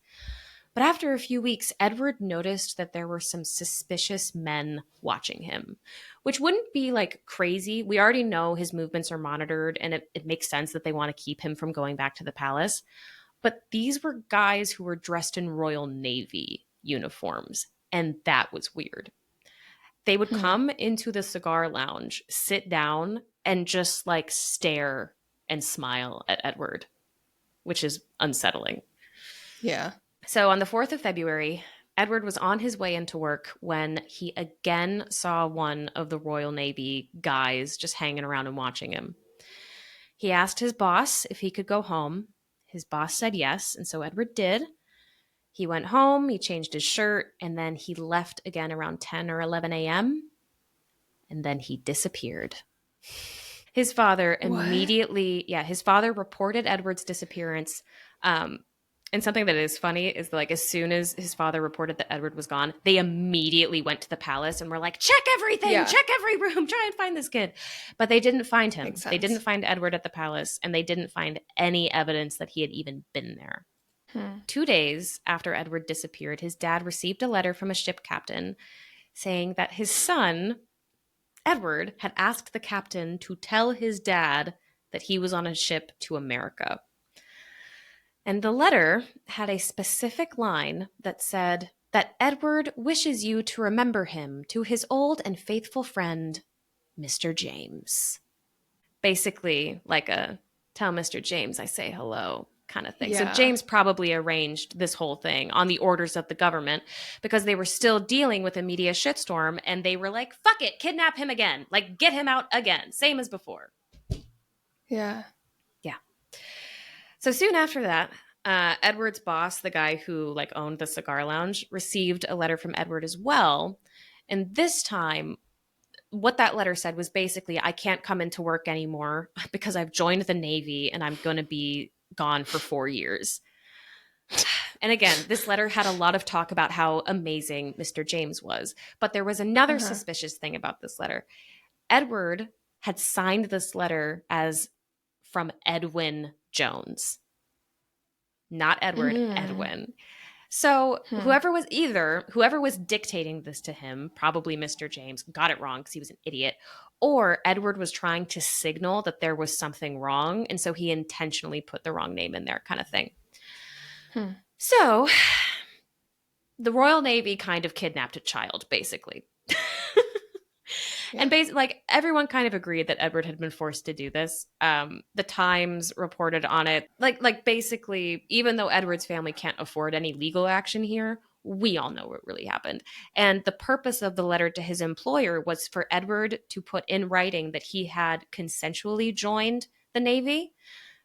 But after a few weeks, Edward noticed that there were some suspicious men watching him, which wouldn't be, like, crazy. We already know his movements are monitored, and it makes sense that they want to keep him from going back to the palace. But these were guys who were dressed in Royal Navy uniforms, and that was weird. They would come into the cigar lounge, sit down, and just, like, stare and smile at Edward, which is unsettling.
Yeah.
So on the 4th of February, Edward was on his way into work when he again saw one of the Royal Navy guys just hanging around and watching him. He asked his boss if he could go home. His boss said yes, and so Edward did. He went home, he changed his shirt, and then he left again around 10 or 11 a.m., and then he disappeared. His father immediately, his father reported Edward's disappearance, And something that is funny is like as soon as his father reported that Edward was gone, they immediately went to the palace and were like, check everything,
Yeah.
check every room, try and find this kid. But they didn't find
Makes
him. They
sense.
didn't find Edward at the palace, and they didn't find any evidence that he had even been there.
Hmm.
2 days after Edward disappeared, his dad received a letter from a ship captain saying that his son, Edward, had asked the captain to tell his dad that he was on a ship to America. And the letter had a specific line that said that Edward wishes you to remember him to his old and faithful friend, Mr. James. Basically, like a tell Mr. James I say hello kind of thing. So
Yeah.
James probably arranged this whole thing on the orders of the government because they were still dealing with a media shitstorm and they were like, fuck it, kidnap him again. Like, get him out again. Same as before.
Yeah.
Yeah. So soon after that, Edward's boss, the guy who like owned the cigar lounge, received a letter from Edward as well. And this time, what that letter said was basically, I can't come into work anymore because I've joined the Navy and I'm going to be gone for 4 years. And again, this letter had a lot of talk about how amazing Mr. James was. But there was another suspicious thing about this letter. Edward had signed this letter as from Edwin Jones. Not Edward, Edwin. So whoever was dictating this to him, probably Mr. James, got it wrong because he was an idiot, or Edward was trying to signal that there was something wrong, and so he intentionally put the wrong name in there, kind of thing. So the Royal Navy kind of kidnapped a child, basically. And basically, like, everyone kind of agreed that Edward had been forced to do this. The Times reported on it. Like basically, even though Edward's family can't afford any legal action here, we all know what really happened. And the purpose of the letter to his employer was for Edward to put in writing that he had consensually joined the Navy.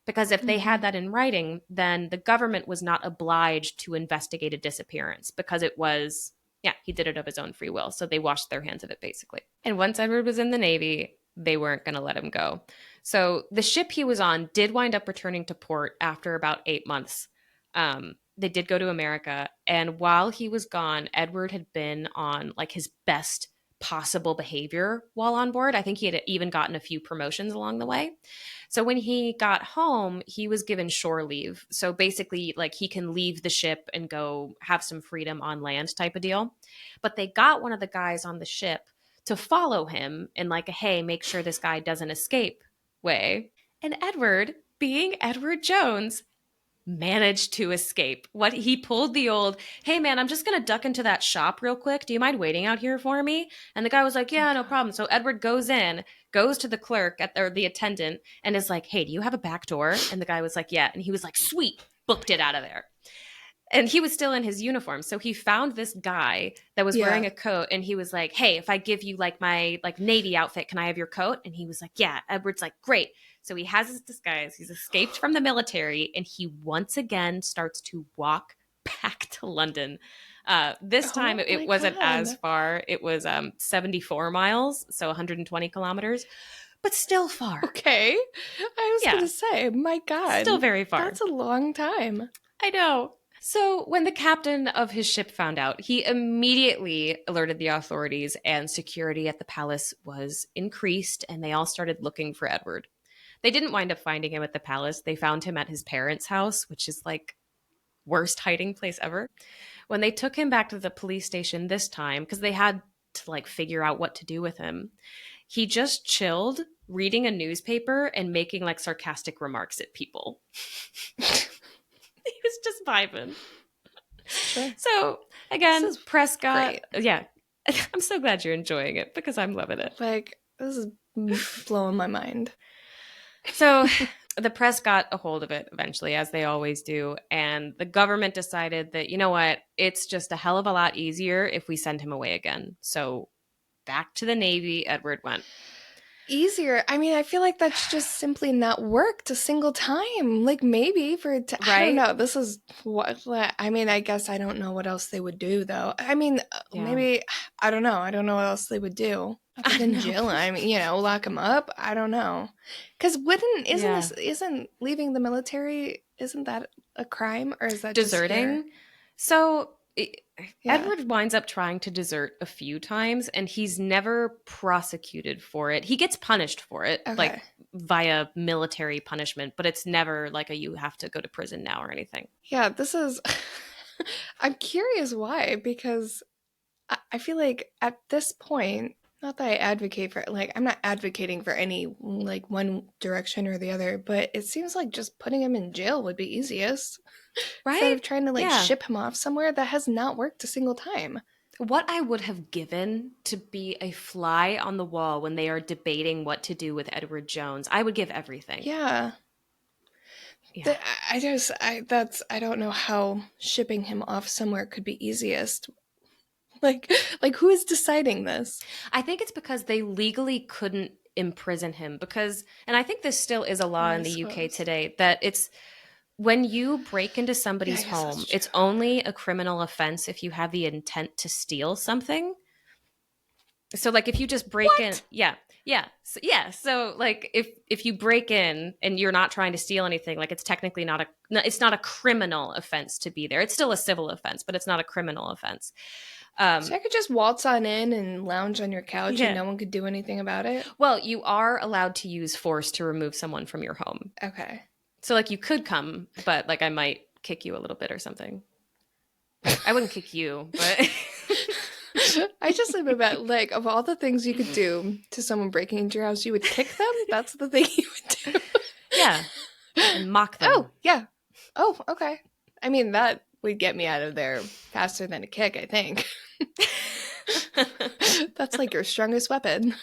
Because if they had that in writing, then the government was not obliged to investigate a disappearance because it was, yeah, he did it of his own free will. So they washed their hands of it, basically. And once Edward was in the Navy, they weren't going to let him go. So the ship he was on did wind up returning to port after about 8 months. They did go to America. And while he was gone, Edward had been on like his best possible behavior while on board. I think he had even gotten a few promotions along the way. So when he got home, he was given shore leave. So basically, like, he can leave the ship and go have some freedom on land type of deal. But they got one of the guys on the ship to follow him in like a, hey, make sure this guy doesn't escape way. And Edward, being Edward Jones, managed to escape. What he pulled the old, hey man, I'm just gonna duck into that shop real quick. Do you mind waiting out here for me? And the guy was like, yeah, no problem. So Edward goes in, goes to the clerk or the attendant, and is like, hey, do you have a back door? And the guy was like, yeah. And he was like, sweet, booked it out of there. And he was still in his uniform. So he found this guy that was wearing a coat, and he was like, hey, if I give you like my like Navy outfit, can I have your coat? And he was like, yeah. Edward's like, great. So he has his disguise. He's escaped from the military, and he once again starts to walk back to London. This time it wasn't as far. It was 74 miles, so 120 kilometers, but still far.
Okay. I was going to say, my God.
Still very far.
That's a long time.
I know. So when the captain of his ship found out, he immediately alerted the authorities, and security at the palace was increased, and they all started looking for Edward. They didn't wind up finding him at the palace. They found him at his parents' house, which is like worst hiding place ever. When they took him back to the police station this time, because they had to like figure out what to do with him, he just chilled, reading a newspaper and making like sarcastic remarks at people. He was just vibing.
Sure.
So again, Prescott.
Great.
Yeah. I'm so glad you're enjoying it because I'm loving it.
Like, this is blowing my mind.
So the press got a hold of it eventually, as they always do. And the government decided that, you know what, it's just a hell of a lot easier if we send him away again. So back to the Navy, Edward went.
Easier? I mean, I feel like that's just simply not worked a single time. Like, maybe
Right?
I don't know. This is what, I mean, I guess I don't know what else they would do, though. I mean, maybe, I don't know. I don't know what else they would do. Other than jail him, lock him up. I don't know. Because isn't leaving the military, isn't that a crime, or is that just here?
Deserting. So
Yeah.
Edward winds up trying to desert a few times, and he's never prosecuted for it. He gets punished for it, like
Okay.
via military punishment, but it's never like a you have to go to prison now or anything.
Yeah, this is. I'm curious why, because I feel like at this point, not that I advocate for like I'm not advocating for any like one direction or the other, but it seems like just putting him in jail would be easiest instead
Right?
of trying to like
Yeah.
ship him off somewhere that has not worked a single time.
What I would have given to be a fly on the wall when they are debating what to do with Edward Jones, I would give everything.
Yeah.
Yeah.
The, I don't know how shipping him off somewhere could be easiest. Like like who is deciding this?
I think it's because they legally couldn't imprison him because, and I think this still is a law
Oh,
in
I
the UK
suppose.
today, that it's when you break into
Yeah, I
somebody's
guess that's
home,
true.
it's only a criminal offense if you have the intent to steal something. So like if you just break in,
What?
yeah. So like if you break in and you're not trying to steal anything, like it's technically not a no, it's not a criminal offense to be there. It's still a civil offense, but it's not a criminal offense.
So
Um,
I could just waltz on in and lounge on your couch and
yeah.
no one could do anything about it?
Well, you are allowed to use force to remove someone from your home.
Okay.
So like you could come, but like I might kick you a little bit or something. I wouldn't kick you, but
I just live about like of all the things you could do to someone breaking into your house, you would kick them? That's the thing you would do.
yeah, and mock
Oh,
them.
yeah. Oh, okay. I mean, that would get me out of there faster than a kick, I think. That's like your strongest weapon.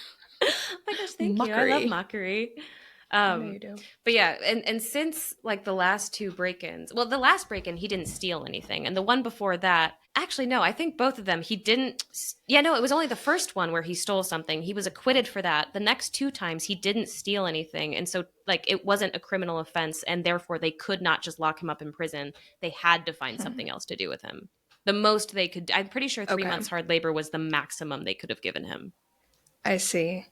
Oh my gosh, thank you. I love
Mockery.
mockery.
I know
Um,
you do.
but yeah, and since like the last two break-ins, well, the last break-in he didn't steal anything, and the one before that, actually no, I think both of them he didn't. Yeah, no, it was only the first one where he stole something. He was acquitted for that. The next two times he didn't steal anything, and so like it wasn't a criminal offense, and therefore they could not just lock him up in prison. They had to find
Hmm.
something else to do with him. The most they could, I'm pretty sure three
Okay.
months hard labor was the maximum they could have given him.
I see.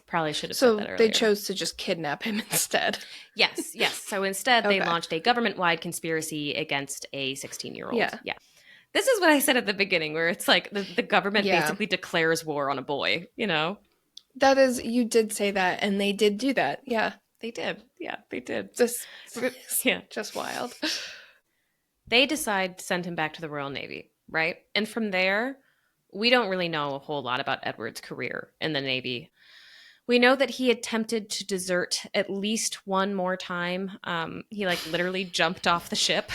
Probably should have said
So
that
they
earlier.
chose to just kidnap him instead.
Yes, yes. So instead, they
Okay.
launched a government wide conspiracy against a 16-year-old.
Yeah.
Yeah. This is what I said at the beginning, where it's like the government
Yeah.
basically declares war on a boy, you know?
That is, you did say that, and they did do that. Yeah.
They did. Yeah, they did.
This is
Yeah.
just wild.
They decide to send him back to the Royal Navy, right? And from there, we don't really know a whole lot about Edward's career in the Navy. We know that he attempted to desert at least one more time. He like literally jumped off the ship.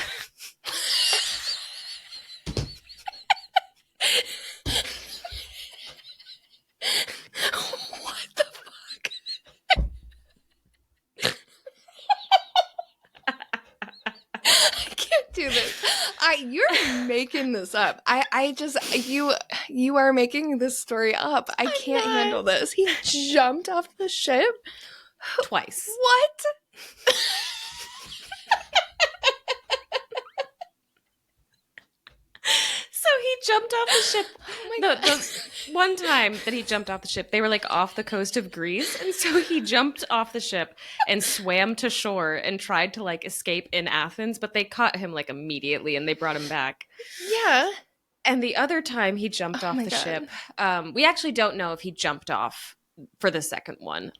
What the fuck? I can't do this. You're making this up. I just you are making this story up. I can't handle this. He jumped off the ship.
Twice.
What?
So he jumped off the ship.
Oh my
The,
god.
the one time that he jumped off the ship, they were like off the coast of Greece. And so he jumped off the ship and swam to shore and tried to like escape in Athens, but they caught him like immediately and they brought him back.
Yeah.
And the other time he jumped
Oh
off
my
the
god.
ship, we actually don't know if he jumped off for the second one.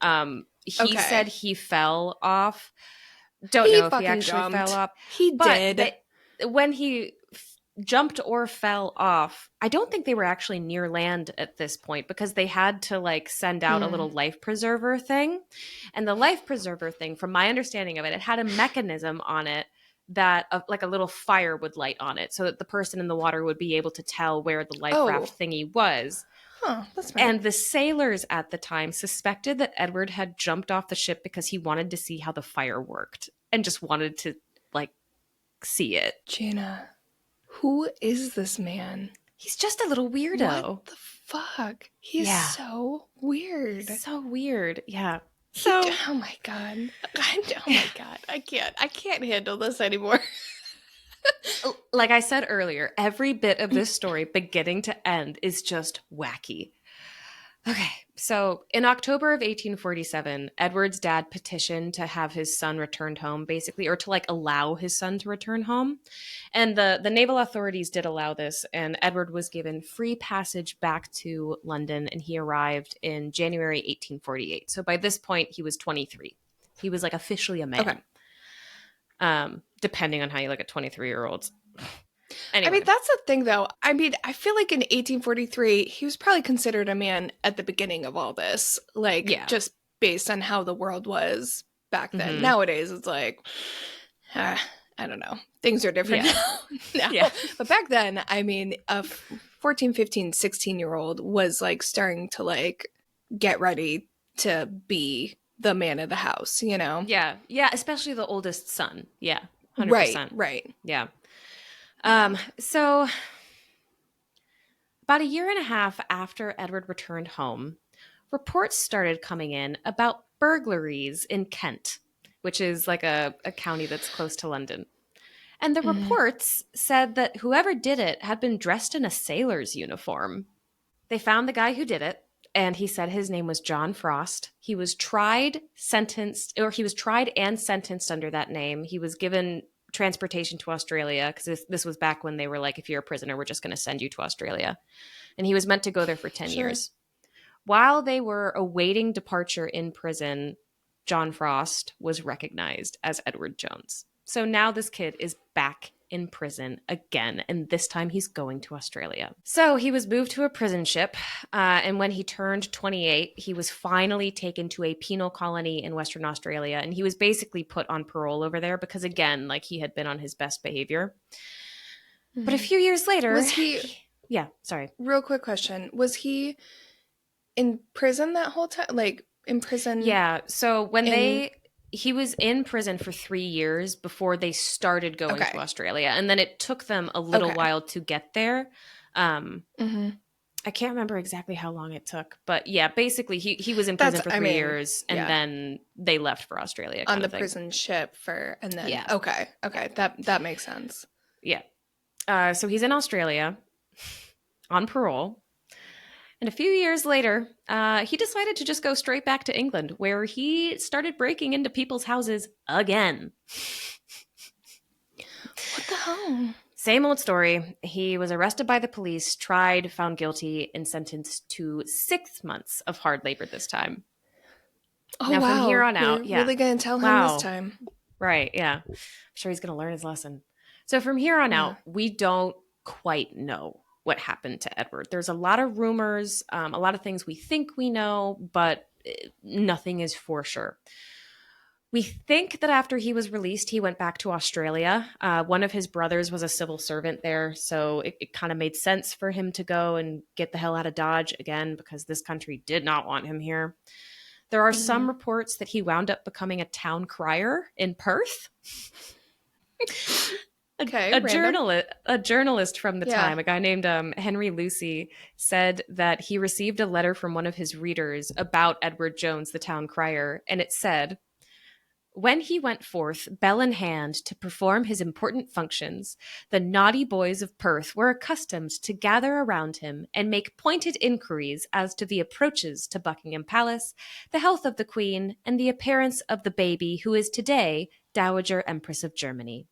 He
Okay.
said he fell off. Don't
He
know if he
fucking
actually
jumped.
fell off.
He
But
did.
when he jumped or fell off, I don't think they were actually near land at this point because they had to like send out a little life preserver thing. And the life preserver thing, from my understanding of it, it had a mechanism on it that like a little fire would light on it so that the person in the water would be able to tell where the life raft thingy was.
Huh, that's smart.
And the sailors at the time suspected that Edward had jumped off the ship because he wanted to see how the fire worked and just wanted to like see it.
Gina, who is this man?
He's just a little weirdo.
What the fuck? He's
Yeah.
so weird.
So weird. Yeah.
Oh my god. Oh my god. I can't handle this anymore.
Like I said earlier, every bit of this story, beginning to end, is just wacky. Okay, so in October of 1847, Edward's dad petitioned to have his son returned home, basically, or to like allow his son to return home. And the naval authorities did allow this, and Edward was given free passage back to London, and he arrived in January 1848. So by this point, he was 23. He was like officially a
Okay.
man, depending on how you look at 23-year-olds.
I
Anyway,
mean, that's the thing, though. I mean, I feel like in 1843, he was probably considered a man at the beginning of all this, like,
yeah.
just based on how the world was back then.
Hmm.
Nowadays, it's like, uh, I don't know. Things are different
Yeah.
now.
Yeah.
But back then, I mean, a 14, 15, 16-year-old was, like, starting to, like, get ready to be the man of the house, you know?
Yeah. Yeah. Especially the oldest son. Yeah.
Right,
100%.
right.
Yeah.
Yeah.
So about a year and a half after Edward returned home, reports started coming in about burglaries in Kent, which is like a county that's close to London. And the
Mhm.
reports said that whoever did it had been dressed in a sailor's uniform. They found the guy who did it, and he said his name was John Frost. He was tried, sentenced, or he was tried and sentenced under that name. He was given transportation to Australia because this was back when they were like, if you're a prisoner, we're just going to send you to Australia. And he was meant to go there for 10
Sure.
years. While they were awaiting departure in prison, John Frost was recognized as Edward Jones. So now this kid is back in prison again, and this time he's going to Australia. So he was moved to a prison ship, and when he turned 28, he was finally taken to a penal colony in Western Australia, and he was basically put on parole over there because, again, like he had been on his best behavior. But a
Mhm.
few years later,
Was he,
yeah, sorry.
real quick question, was he in prison that whole time? Like, in prison
Yeah. So when
in,
he was in prison for 3 years before they started going to
okay,
Australia. And then it took them a little
okay.
while to get there. Um,
Hmm.
I can't remember exactly how long it took, but yeah, basically he was in prison
That's,
for
I
three
mean,
years and
yeah,
then they left for Australia
on
kind
the
of thing.
prison ship for, and then,
Yeah.
okay, okay, that makes sense.
Yeah. So he's in Australia on parole. And a few years later, he decided to just go straight back to England, where he started breaking into people's houses again.
What the hell?
Same old story. He was arrested by the police, tried, found guilty, and sentenced to 6 months of hard labor this time.
Oh,
Now, from here
wow.
on
You're
out, yeah.
really going to tell him this
Wow.
time.
Right. Yeah. I'm sure he's going to learn his lesson. So, from here on
Yeah.
out, we don't quite know what happened to Edward. There's a lot of rumors, a lot of things we think we know, but nothing is for sure. We think that after he was released, he went back to Australia. One of his brothers was a civil servant there, so it kind of made sense for him to go and get the hell out of Dodge again because this country did not want him here. There are
Hmm.
some reports that he wound up becoming a town crier in Perth.
Okay, random.
A journalist from the
Yeah.
time, a guy named Henry Lucy, said that he received a letter from one of his readers about Edward Jones, the town crier, and it said, when he went forth, bell in hand, to perform his important functions, the naughty boys of Perth were accustomed to gather around him and make pointed inquiries as to the approaches to Buckingham Palace, the health of the Queen, and the appearance of the baby who is today Dowager Empress of Germany.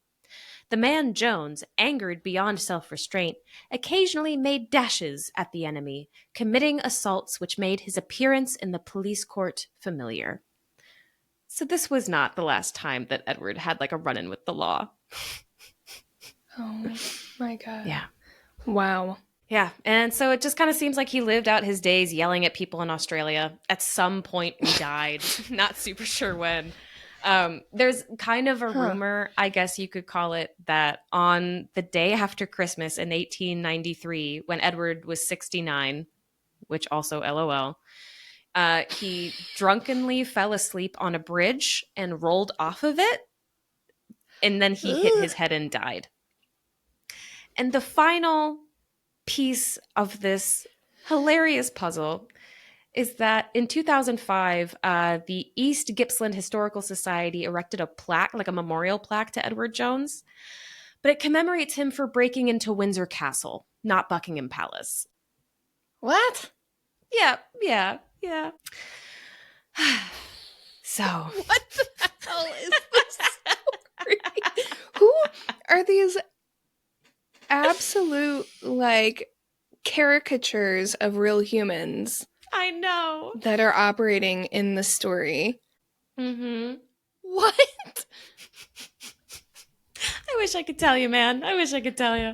The man Jones, angered beyond self-restraint, occasionally made dashes at the enemy, committing assaults which made his appearance in the police court familiar. So this was not the last time that Edward had like a run-in with the law.
Oh, my God.
Yeah.
Wow.
Yeah. And so it just kind of seems like he lived out his days yelling at people in Australia. At some point, he died. Not super sure when. There's kind of a
Huh.
rumor, I guess you could call it, that on the day after Christmas in 1893, when Edward was 69, which also LOL, he drunkenly fell asleep on a bridge and rolled off of it. And then he hit
Ugh.
his head and died. And the final piece of this hilarious puzzle is that in 2005, the East Gippsland Historical Society erected a plaque, like a memorial plaque to Edward Jones, but it commemorates him for breaking into Windsor Castle, not Buckingham Palace.
What?
Yeah, yeah, yeah. So,
What the hell is this story? Who are these absolute, like, caricatures of real humans
I know.
that are operating in the story?
Mm-hmm.
What?
I wish I could tell you, man. I wish I could tell you.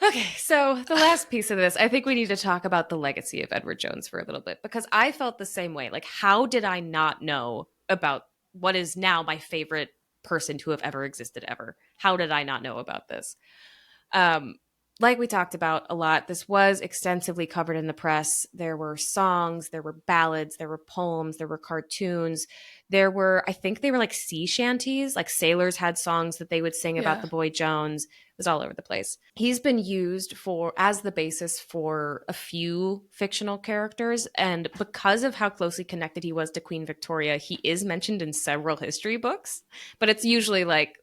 Okay, so the last piece of this, I think we need to talk about the legacy of Edward Jones for a little bit because I felt the same way. Like, how did I not know about what is now my favorite person to have ever existed ever? How did I not know about this? Um, like we talked about a lot, this was extensively covered in the press. There were songs, there were ballads, there were poems, there were cartoons. There were, I think they were like sea shanties, like sailors had songs that they would sing about
Yeah.
the boy Jones. It was all over the place. He's been used for as the basis for a few fictional characters, and because of how closely connected he was to Queen Victoria, he is mentioned in several history books, but it's usually like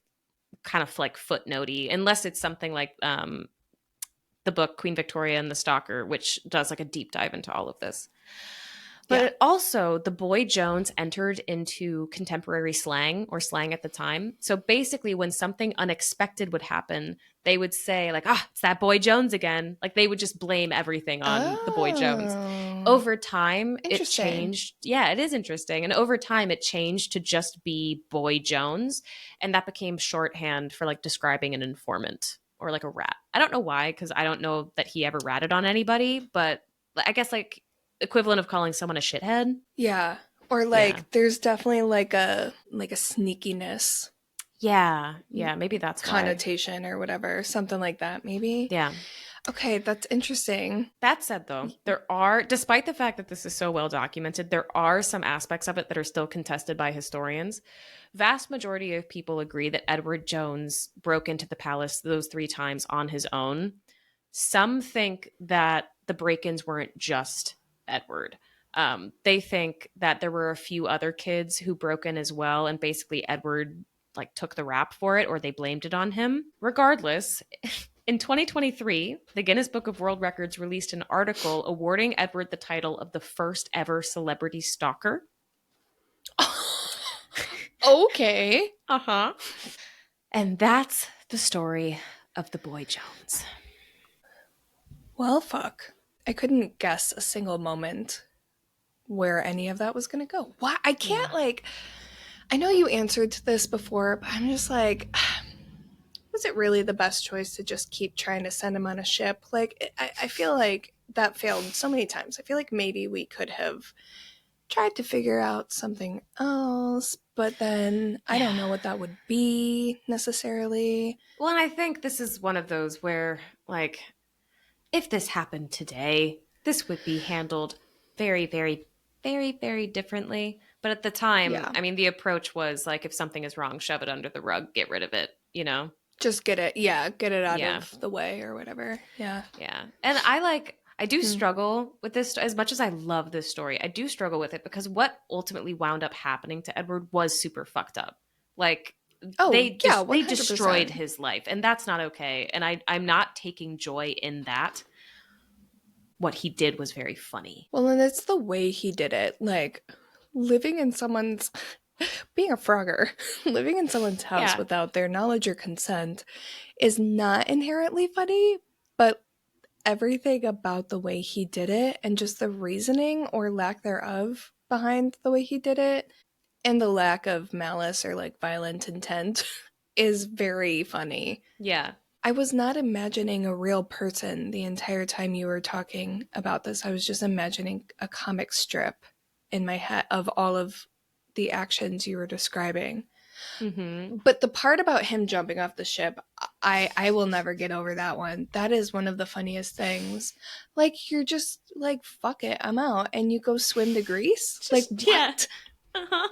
kind of like footnotey, unless it's something like the book Queen Victoria and the Stalker, which does like a deep dive into all of this. But
Yeah.
it also, the boy Jones entered into contemporary slang or slang at the time. So basically, when something unexpected would happen, they would say, like, ah, it's that boy Jones again. Like they would just blame everything on the boy Jones.
Oh.
Over time, it
Interesting.
changed. Yeah, it is interesting. And over time, it changed to just be boy Jones. And that became shorthand for like describing an informant or like a rat. I don't know why, because I don't know that he ever ratted on anybody, but I guess like equivalent of calling someone a shithead.
Yeah. Or
Yeah.
like there's definitely like a sneakiness
Yeah. Yeah. Maybe that's why.
connotation or whatever, something like that maybe.
Yeah.
Okay, that's interesting.
That said, though, there are, despite the fact that this is so well documented, there are some aspects of it that are still contested by historians. Vast majority of people agree that Edward Jones broke into the palace those 3 times on his own. Some think that the break-ins weren't just Edward. They think that there were a few other kids who broke in as well, and basically Edward like took the rap for it, or they blamed it on him. Regardless, in 2023, the Guinness Book of World Records released an article awarding Edward the title of the first ever celebrity stalker.
Okay.
Uh-huh. And that's the story of the boy Jones.
Well, fuck. I couldn't guess a single moment where any of that was going to go. Why? I can't,
Yeah.
like, I know you answered to this before, but I'm just like, was it really the best choice to just keep trying to send him on a ship? Like, I feel like that failed so many times. I feel like maybe we could have tried to figure out something else, but then I don't
Yeah.
know what that would be necessarily.
Well, and I think this is one of those where, like, if this happened today, this would be handled very, very, very, very differently. But at the time,
Yeah.
I mean, the approach was like, if something is wrong, shove it under the rug, get rid of it, you know?
Just get it, yeah, get it out
Yeah.
of the way or whatever. Yeah.
Yeah. And I do struggle with this as much as I love this story. I do struggle with it because what ultimately wound up happening to Edward was super fucked up. Like
Oh, yeah,
they destroyed
100%.
his life, and that's not okay. And I'm not taking joy in that. What he did was very funny.
Well, and it's the way he did it. Like, living in someone's, being a frogger, living in someone's house
Yeah.
without their knowledge or consent is not inherently funny, but everything about the way he did it and just the reasoning or lack thereof behind the way he did it and the lack of malice or like violent intent is very funny.
Yeah.
I was not imagining a real person the entire time you were talking about this. I was just imagining a comic strip in my head of all of the actions you were describing.
Mm-hmm.
But the part about him jumping off the ship, I will never get over that one. That is one of the funniest things. Like you're just like fuck it, I'm out, and you go swim to Greece. Like
Just yeah.
what?
Uh-huh.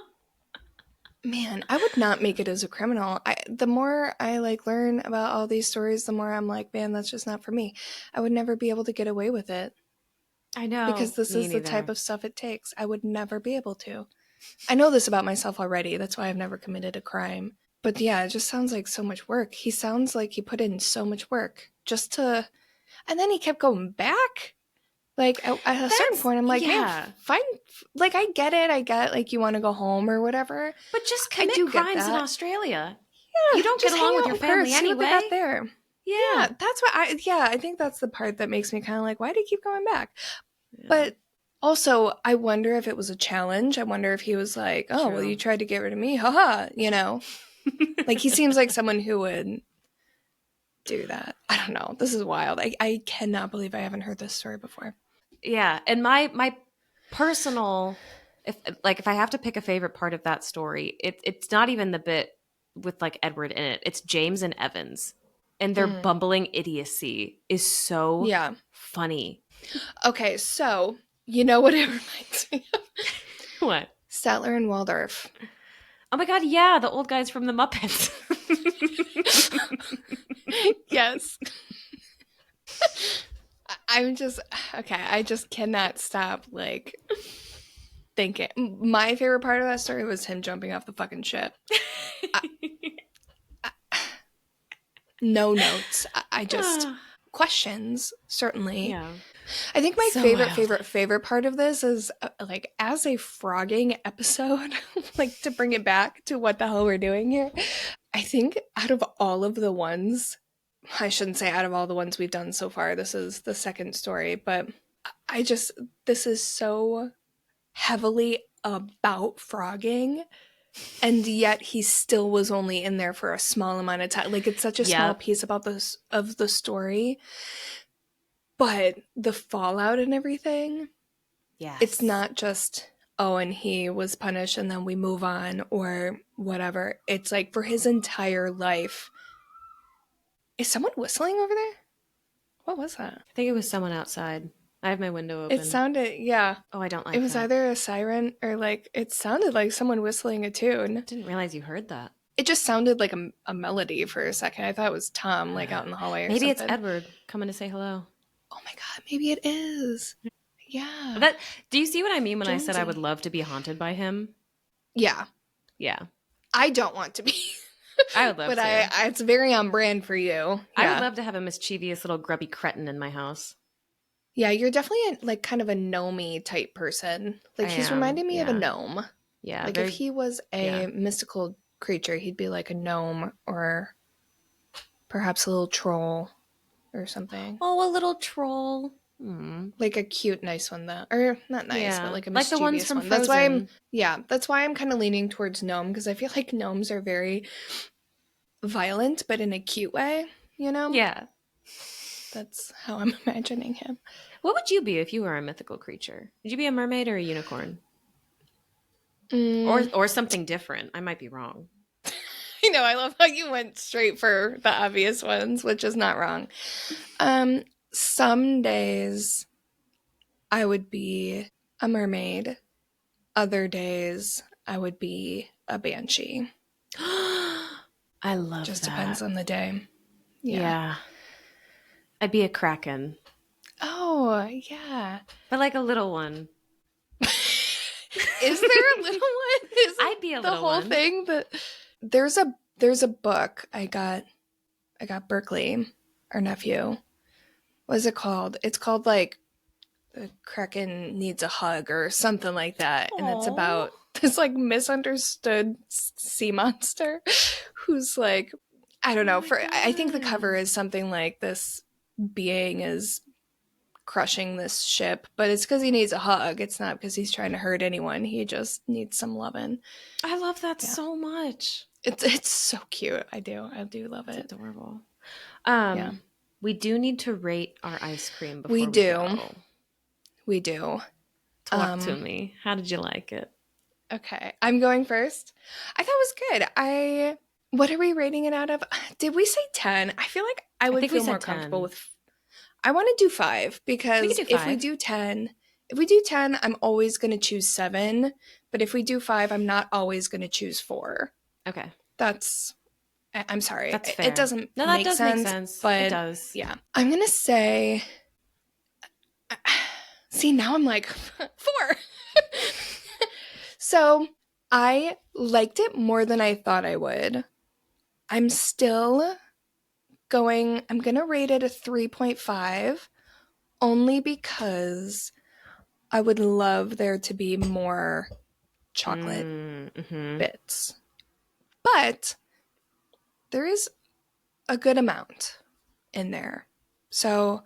Man, I would not make it as a criminal. The more I like learn about all these stories, the more I'm like, man, that's just not for me. I would never be able to get away with it
I know.
because this
Me
is the type
neither.
of stuff it takes. I would never be able to. I know this about myself already. That's why I've never committed a crime. But yeah, it just sounds like so much work. He sounds like he put in so much work just to. And then he kept going back. Like, at a certain point, I'm like, man, fine. Like, I get it. I get, like, you want to go home or whatever.
But just
I
commit
do get
crimes in
that.
Australia.
Yeah,
You don't get
just hang
along with
out
your
with her,
family
see what they
anyway.
got there.
Yeah.
That's what I think that's the part that makes me kind of like, why do you keep going back? Yeah. But also, I wonder if it was a challenge. I wonder if he was like, oh, well, you tried to get rid of me. Haha, you know? Like, he seems like someone who would do that. I don't know. This is wild. I cannot believe I haven't heard this story before.
Yeah. And my personal, if I have to pick a favorite part of that story, it's not even the bit with like Edward in it. It's James and Evans. And their bumbling idiocy is so funny.
Okay, so you know what it reminds me of?
What?
Statler and Waldorf.
Oh my God, yeah, the old guys from the Muppets.
Yes. I'm just, okay, I just cannot stop, like, thinking. My favorite part of that story was him jumping off the fucking ship. No notes. I just, questions, certainly.
Yeah.
I think my favorite part of this is, like, as a frogging episode, like, to bring it back to what the hell we're doing here, I think out of all of the ones, I shouldn't say out of all the ones we've done so far, this is the second story, but this is so heavily about frogging, and yet he still was only in there for a small amount of time. Like, it's such a small piece about this of the story, but the fallout and everything, it's not just, oh, and he was punished and then we move on or whatever. It's like for his entire life. Is someone whistling over there? What was that?
I think it was someone outside. I have my window open.
It sounded, yeah.
Oh, I don't like
it. It was either a siren or like, it sounded like someone whistling a tune.
I didn't realize you heard that.
It just sounded like a melody for a second. I thought it was Tom, like out in the hallway or
maybe
something.
Maybe it's Edward coming to say hello.
Oh my God, maybe it is. Yeah.
Do you see what I mean when Jonesy. I said I would love to be haunted by him?
Yeah.
Yeah.
I don't want to be.
I would love
but
to.
But it's very on brand for you. Yeah.
I would love to have a mischievous little grubby cretin in my house.
Yeah, you're definitely like kind of a gnomey type person. Like he's reminding me of a gnome.
Yeah.
Like if he was a mystical creature, he'd be like a gnome or perhaps a little troll or something.
Oh, a little troll.
Like a cute, nice one though. Or not nice, but like a mischievous
the ones from
one.
Frozen.
That's why I'm kind of leaning towards gnome, because I feel like gnomes are very violent, but in a cute way, you know?
Yeah.
That's how I'm imagining him.
What would you be if you were a mythical creature? Would you be a mermaid or a unicorn? Or something different? I might be wrong.
I know, I love how you went straight for the obvious ones, which is not wrong. Some days I would be a mermaid. Other days I would be a banshee.
I love
Just
that.
depends on the day.
Yeah. I'd be a kraken.
Oh, yeah.
But like a little one.
Is there a little one?
I'd be a little one.
The whole thing that there's a book I got Berkeley, our nephew. What is it called? It's called like The Kraken Needs a Hug or something like that. Aww. And it's about this like misunderstood sea monster who's like, I don't know, I think the cover is something like this being is crushing this ship, but it's because he needs a hug. It's not because he's trying to hurt anyone. He just needs some loving.
I love that so much.
It's so cute. I do love it.
It's adorable. We do need to rate our ice cream before
we do.
Talk to me. How did you like it?
Okay, I'm going first. I thought it was good. What are we rating it out of? Did we say 10? I feel like I would feel more comfortable with. I want to do 5 because if we do 10, I'm always going to choose 7. But if we do 5, I'm not always going to choose 4.
Okay.
I'm sorry.
That's fair.
It doesn't make sense. But
it does.
Yeah. I'm going to say, see, now I'm like 4. So I liked it more than I thought I would. I'm going to rate it a 3.5, only because I would love there to be more chocolate bits. But there is a good amount in there. So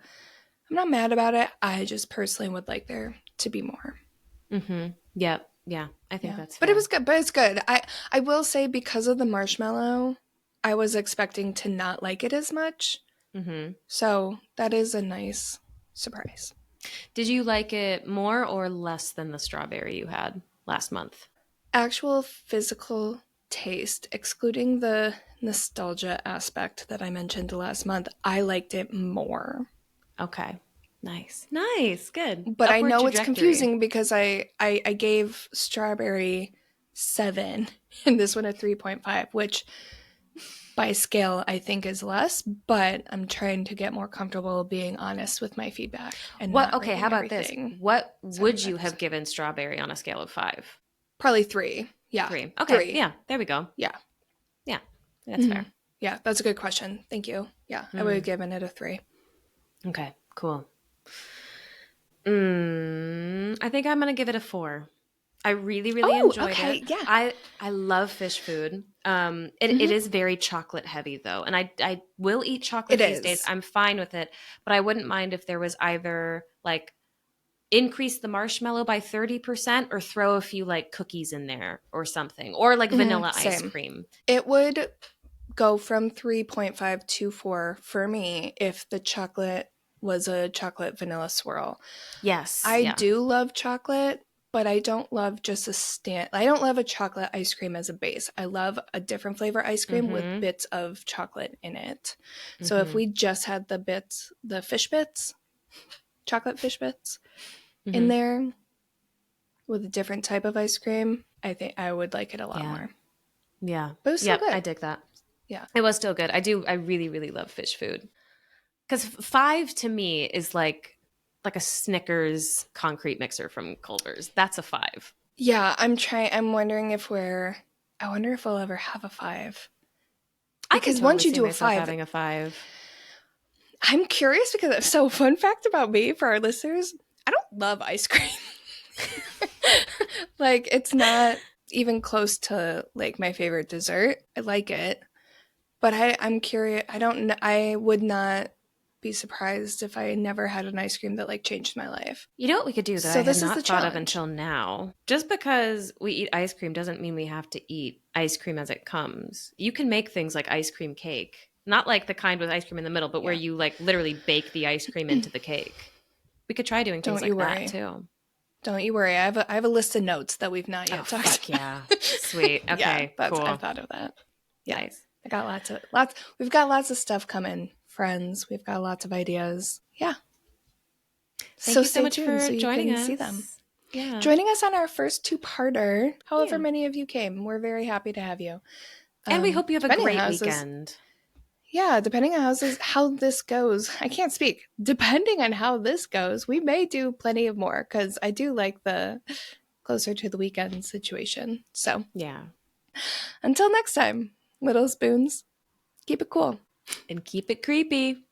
I'm not mad about it. I just personally would like there to be more.
Yep. Yeah. I think that's fair.
But it was good. But it's good. I will say, because of the marshmallow, I was expecting to not like it as much. So that is a nice surprise.
Did you like it more or less than the strawberry you had last month?
Actual physical taste, excluding the nostalgia aspect that I mentioned last month, I liked it more.
Okay. Nice. Good.
But I
Upward
know it's
trajectory.
confusing because I gave strawberry 7 and this one a 3.5, which by scale I think is less, but I'm trying to get more comfortable being honest with my feedback. And
What?
not
Okay, how about this? What would you have given strawberry on a scale of 5?
Probably 3. Yeah.
3. Okay.
3.
Yeah, there we go.
Yeah.
Yeah, that's fair.
Yeah, that's a good question. Thank you. Yeah, I would have given it a 3.
Okay, cool. I think I'm going to give it a 4. I really enjoyed it.
Yeah.
I love Phish food. It is very chocolate heavy though, and I will eat chocolate these days. I'm fine with it, but I wouldn't mind if there was either like increase the marshmallow by 30% or throw a few like cookies in there or something, or like vanilla ice cream.
It would go from 3.5 to 4 for me if the chocolate was a chocolate vanilla swirl.
Yes.
I do love chocolate, but I don't love just I don't love a chocolate ice cream as a base. I love a different flavor ice cream with bits of chocolate in it. So if we just had the Phish bits, chocolate Phish bits in there with a different type of ice cream, I think I would like it a lot more.
Yeah.
But it was still good.
I dig that.
Yeah.
It was still good. I really love Phish food. Because 5 to me is like a Snickers concrete mixer from Culver's. That's a 5.
Yeah, I'm wondering if I wonder if we'll ever have a 5.
Because once you do a 5, having a 5.
I'm curious because, so fun fact about me for our listeners, I don't love ice cream. Like, it's not even close to like my favorite dessert. I like it, but I'm curious. I would not be surprised if I never had an ice cream that like changed my life.
You know what we could do that
So
I
this
had
is
not thought of until now? Just because we eat ice cream doesn't mean we have to eat ice cream as it comes. You can make things like ice cream cake. Not like the kind with ice cream in the middle, but where you like literally bake the ice cream into the cake. We could try doing things like that too.
Don't you worry. I have a list of notes that we've not yet talked about.
Yeah. Sweet. Okay.
Yeah,
cool.
I thought of that. Yeah.
Nice.
I got lots. We've got lots of stuff coming, friends. We've got lots of ideas. Yeah.
Thank you so much for joining us.
See them.
Yeah.
Joining us on our first 2-parter. However many of you came, we're very happy to have you.
And we hope you have a great weekend.
Yeah, depending on how this goes, I can't speak. Depending on how this goes, we may do plenty of more because I do like the closer to the weekend situation. So,
yeah.
Until next time, little spoons, keep it cool.
And keep it creepy.